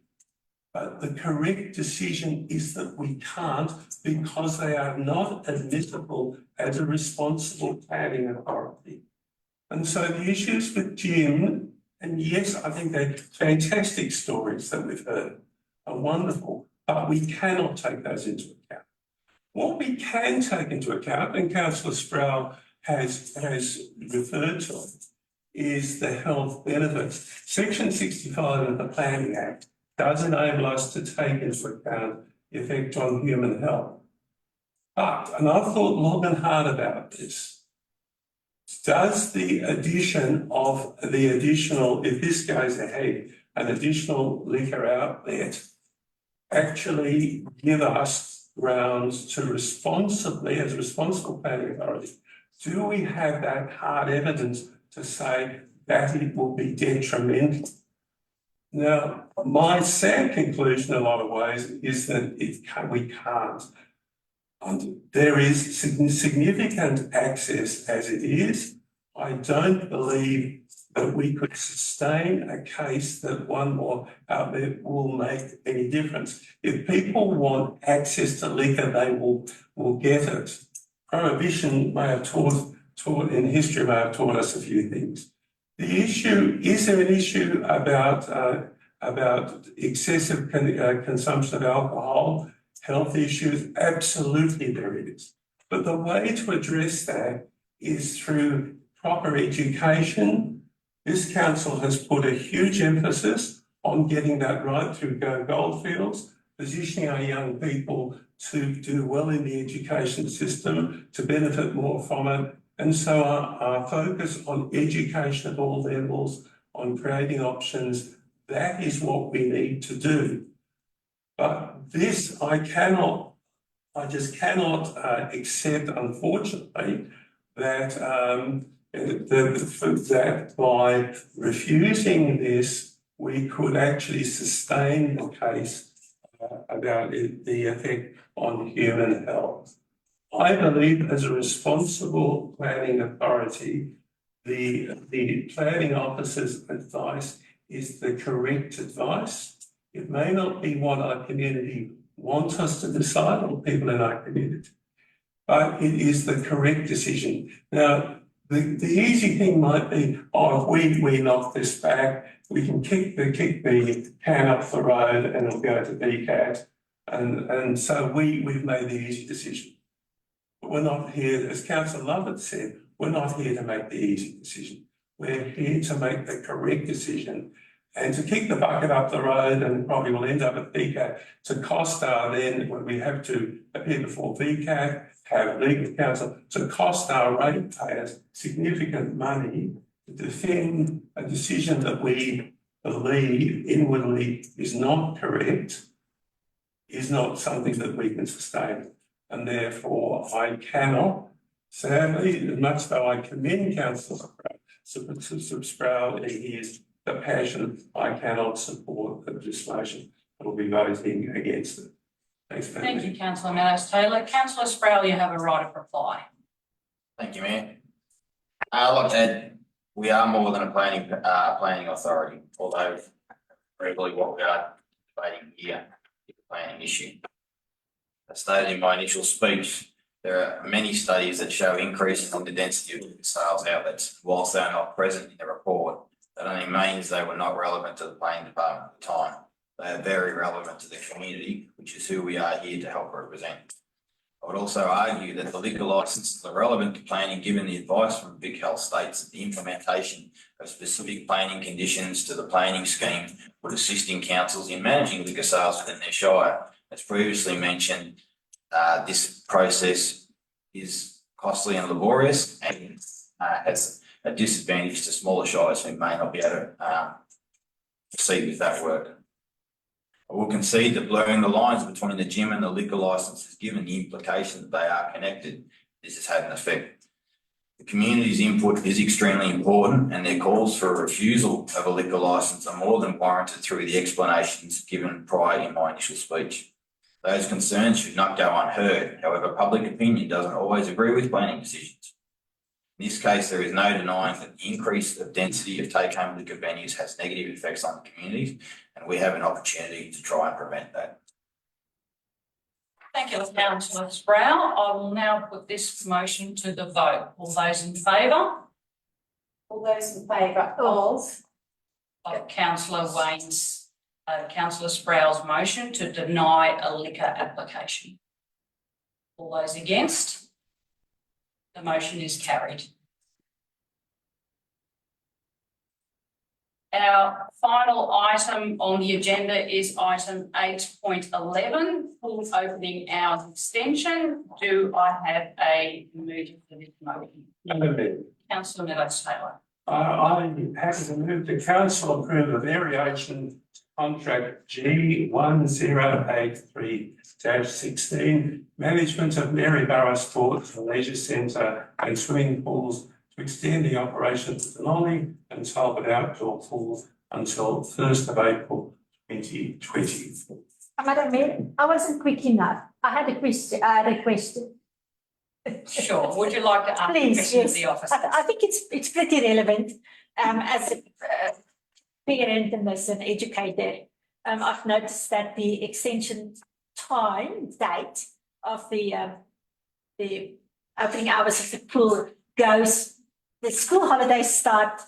but the correct decision is that we can't because they are not admissible as a responsible planning authority. And so the issues with Jim, and yes, I think they're fantastic stories that we've heard, are wonderful, but we cannot take those into account. What we can take into account, and Councillor Sproul has referred to it, is the health benefits. Section 65 of the Planning Act does enable us to take into account the effect on human health. But, and I've thought long and hard about this, does the addition of the additional, if this goes ahead, an additional liquor outlet actually give us grounds to responsibly, as a responsible planning authority, do we have that hard evidence to say that it will be detrimental? Now, my sad conclusion in a lot of ways is that we can't. And there is significant access as it is. I don't believe that we could sustain a case that one more outlet will make any difference. If people want access to liquor, they will get it. Prohibition may have taught in history may have taught us a few things. The issue, is there an issue about excessive consumption of alcohol, health issues? Absolutely there is. But the way to address that is through proper education. This council has put a huge emphasis on getting that right through Go Goldfields, positioning our young people to do well in the education system, to benefit more from it. And so our focus on education at all levels, on creating options, that is what we need to do. But this, I just cannot accept, unfortunately, that that by refusing this, we could actually sustain the case about the effect on human health. I believe as a responsible planning authority, the planning officer's advice is the correct advice. It may not be what our community wants us to decide, or people in our community, but it is the correct decision. Now, the easy thing might be, oh, if we knock this back, we can kick the can up the road and it'll go to BCAT. And so we've made the easy decision. But we're not here, as Councillor Lovett said, we're not here to make the easy decision. We're here to make the correct decision. And to kick the bucket up the road, and probably will end up at BCAT, to cost our then, when we have to appear before BCAT, have legal counsel, to cost our ratepayers significant money to defend a decision that we believe inwardly is not correct, is not something that we can sustain. And therefore, I cannot, sadly, as much though I commend Councillor Sproul in his the passion, I cannot support the legislation. I will be voting against it. Thanks, Madam Thank Mayor. you, Councillor Meadows-Taylor. Councillor Sproul, you have a right of reply. Thank you, Mayor. Like I said, we are more than a planning authority, although really what we are debating here is a planning issue. As stated in my initial speech, there are many studies that show increases in the density of sales outlets. Whilst they are not present in the report, that only means they were not relevant to the planning department at the time. They are very relevant to the community, which is who we are here to help represent. I would also argue that the liquor licenses are relevant to planning, given the advice from Vic Health states that the implementation of specific planning conditions to the planning scheme would assist in councils in managing liquor sales within their shire. As previously mentioned, this process is costly and laborious and has a disadvantage to smaller shires who may not be able to proceed with that work. I will concede that blurring the lines between the gym and the liquor license has given the implication that they are connected. This has had an effect. The community's input is extremely important, and their calls for a refusal of a liquor licence are more than warranted through the explanations given prior in my initial speech. Those concerns should not go unheard. However, public opinion doesn't always agree with planning decisions. In this case, there is no denying that the increase of density of take-home liquor venues has negative effects on the communities, and we have an opportunity to try and prevent that. Thank you, Councillor Sproul. I will now put this motion to the vote. All those in favour? All those in favour Of Councillor Councillor Sproul's motion to deny a liquor application. All those against? The motion is carried. Our final item on the agenda is item 8.11, pool opening hours extension. Do I have a mover for this motion? Madam Mayor, Councillor Meadows Taylor. I have to move the council approve a variation contract G1083-16, management of Maryborough Sports and Leisure Centre and swimming pools to extend the operation of the Denali and Talbot outdoor pools until 1st of April 2024. Madam Mayor, I wasn't quick enough. I had a question. Sure. Would you like to ask a Please, question yes. of the officer? I think it's pretty relevant. As a parent and as an educator, I've noticed that the extension date of the opening hours of the pool the school holidays start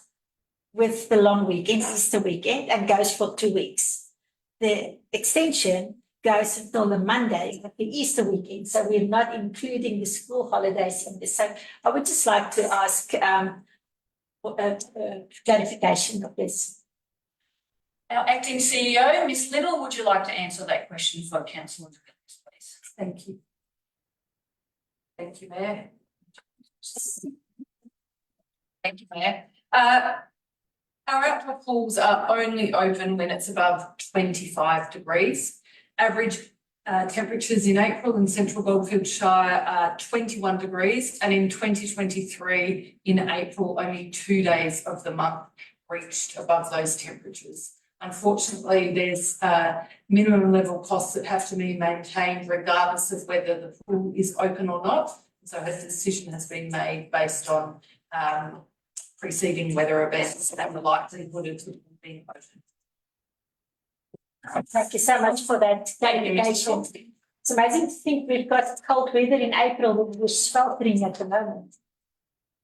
with the long weekend, Easter weekend, and goes for 2 weeks. The extension goes until the Monday of the Easter weekend, so we're not including the school holidays in this. So I would just like to ask clarification of this. Our acting CEO, Ms. Little, would you like to answer that question for Councillor Williams, please? Thank you. Thank you, Mayor. Thank you, Mayor. Our outdoor pools are only open when it's above 25 degrees. Average temperatures in April in Central Goldfields Shire are 21 degrees, and in 2023, in April, only 2 days of the month reached above those temperatures. Unfortunately, there's minimum level costs that have to be maintained regardless of whether the pool is open or not. So a decision has been made based on preceding weather events and the likelihood of it being open. Thank you so much for that clarification. It's amazing to think we've got cold weather in April when we're sweltering at the moment.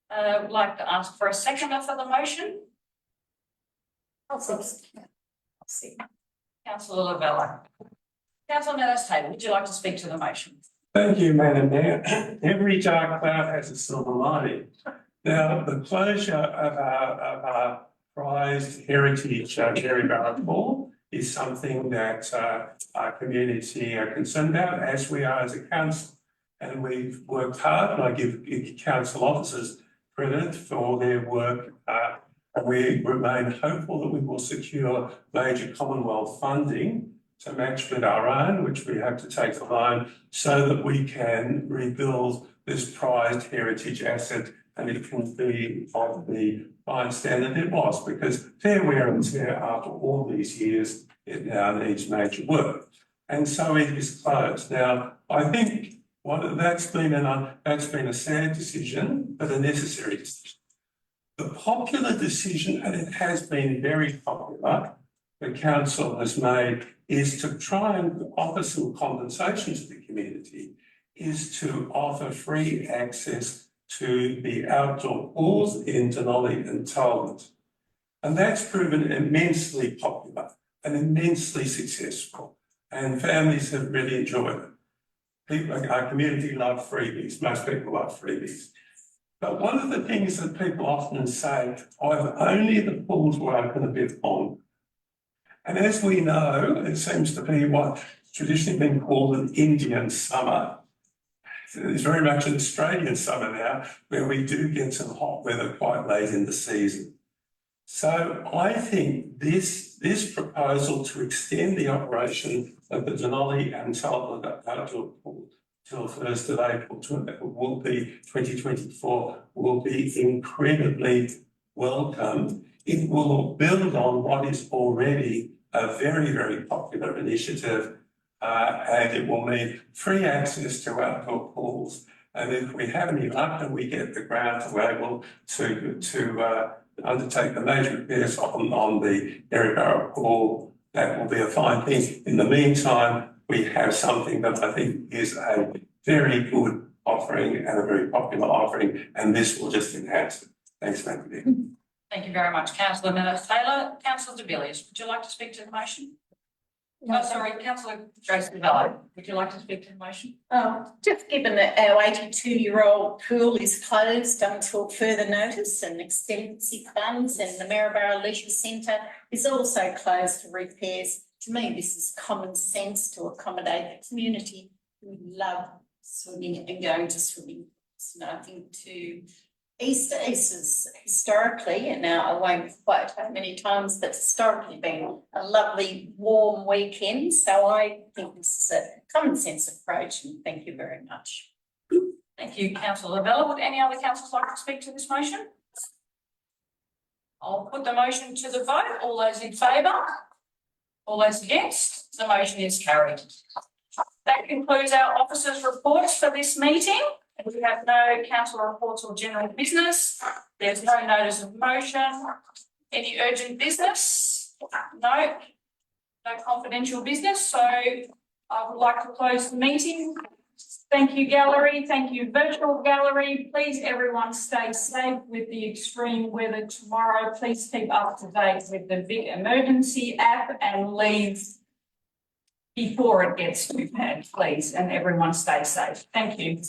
I would like to ask for a seconder for the motion. I'll See. Councillor Lavella. Councillor Meadows Taylor, would you like to speak to the motion? Thank you, Madam Mayor. Every dark cloud has a silver lining. Now, the closure of our prized heritage Maryborough Pool is something that our community are concerned about, as we are as a council. And we've worked hard, and I give council officers credit for their work. And we remain hopeful that we will secure major Commonwealth funding to match with our own, which we have to take a loan, so that we can rebuild this prized heritage asset and it can be of the fine standard it was, because fair wear and tear after all these years, it now needs major work. And so it is closed. Now, I think that's been a sad decision, but a necessary decision. The popular decision, and it has been very popular, the council has made, is to try and offer some compensation to the community, is to offer free access to the outdoor pools in Denali and Talbot. And that's proven immensely popular and immensely successful. And families have really enjoyed it. Our community love freebies. Most people love freebies. But one of the things that people often say, oh, if only the pools were open a bit longer. And as we know, it seems to be what traditionally been called an Indian summer. It's very much an Australian summer now, where we do get some hot weather quite late in the season. So I think this proposal to extend the operation of the Denali and Talbot outdoor pool till 1st of April will be 2024 will be incredibly welcome. It will build on what is already a very, very popular initiative, and it will mean free access to outdoor pools. And if we have any luck and we get the grant, we're able to undertake the major repairs on the Maryborough pool. That will be a fine thing. In the meantime, we have something that I think is a very good offering and a very popular offering, and this will just enhance it. Thanks, Madam Mayor. Thank you very much, Councillor Meadows Taylor. Councillor de Villiers, would you like to speak to the motion? Oh, sorry, councillor Joyce Develop, would you like to speak to the motion? Just given that our 82-year-old pool is closed until further notice and extensive funds, and the Maryborough Leisure Centre is also closed for repairs, to me, this is common sense to accommodate the community who love swimming and going to swimming. So I think to Easter is historically, and now I won't quote how many times, but historically been a lovely warm weekend. So I think this is a common sense approach, and thank you very much. Thank you, councillor Vella. Would any other councillors like to speak to this motion? I'll put the motion to the vote. All those in favour? All those against? The motion is carried. That concludes our officers' reports for this meeting. We have no council reports or general business. There's no notice of motion. Any urgent business? No. No confidential business. So I would like to close the meeting. Thank you, gallery. Thank you, virtual gallery. Please, everyone, stay safe with the extreme weather tomorrow. Please keep up to date with the Vic Emergency app and leave before it gets too bad, please. And everyone stay safe. Thank you.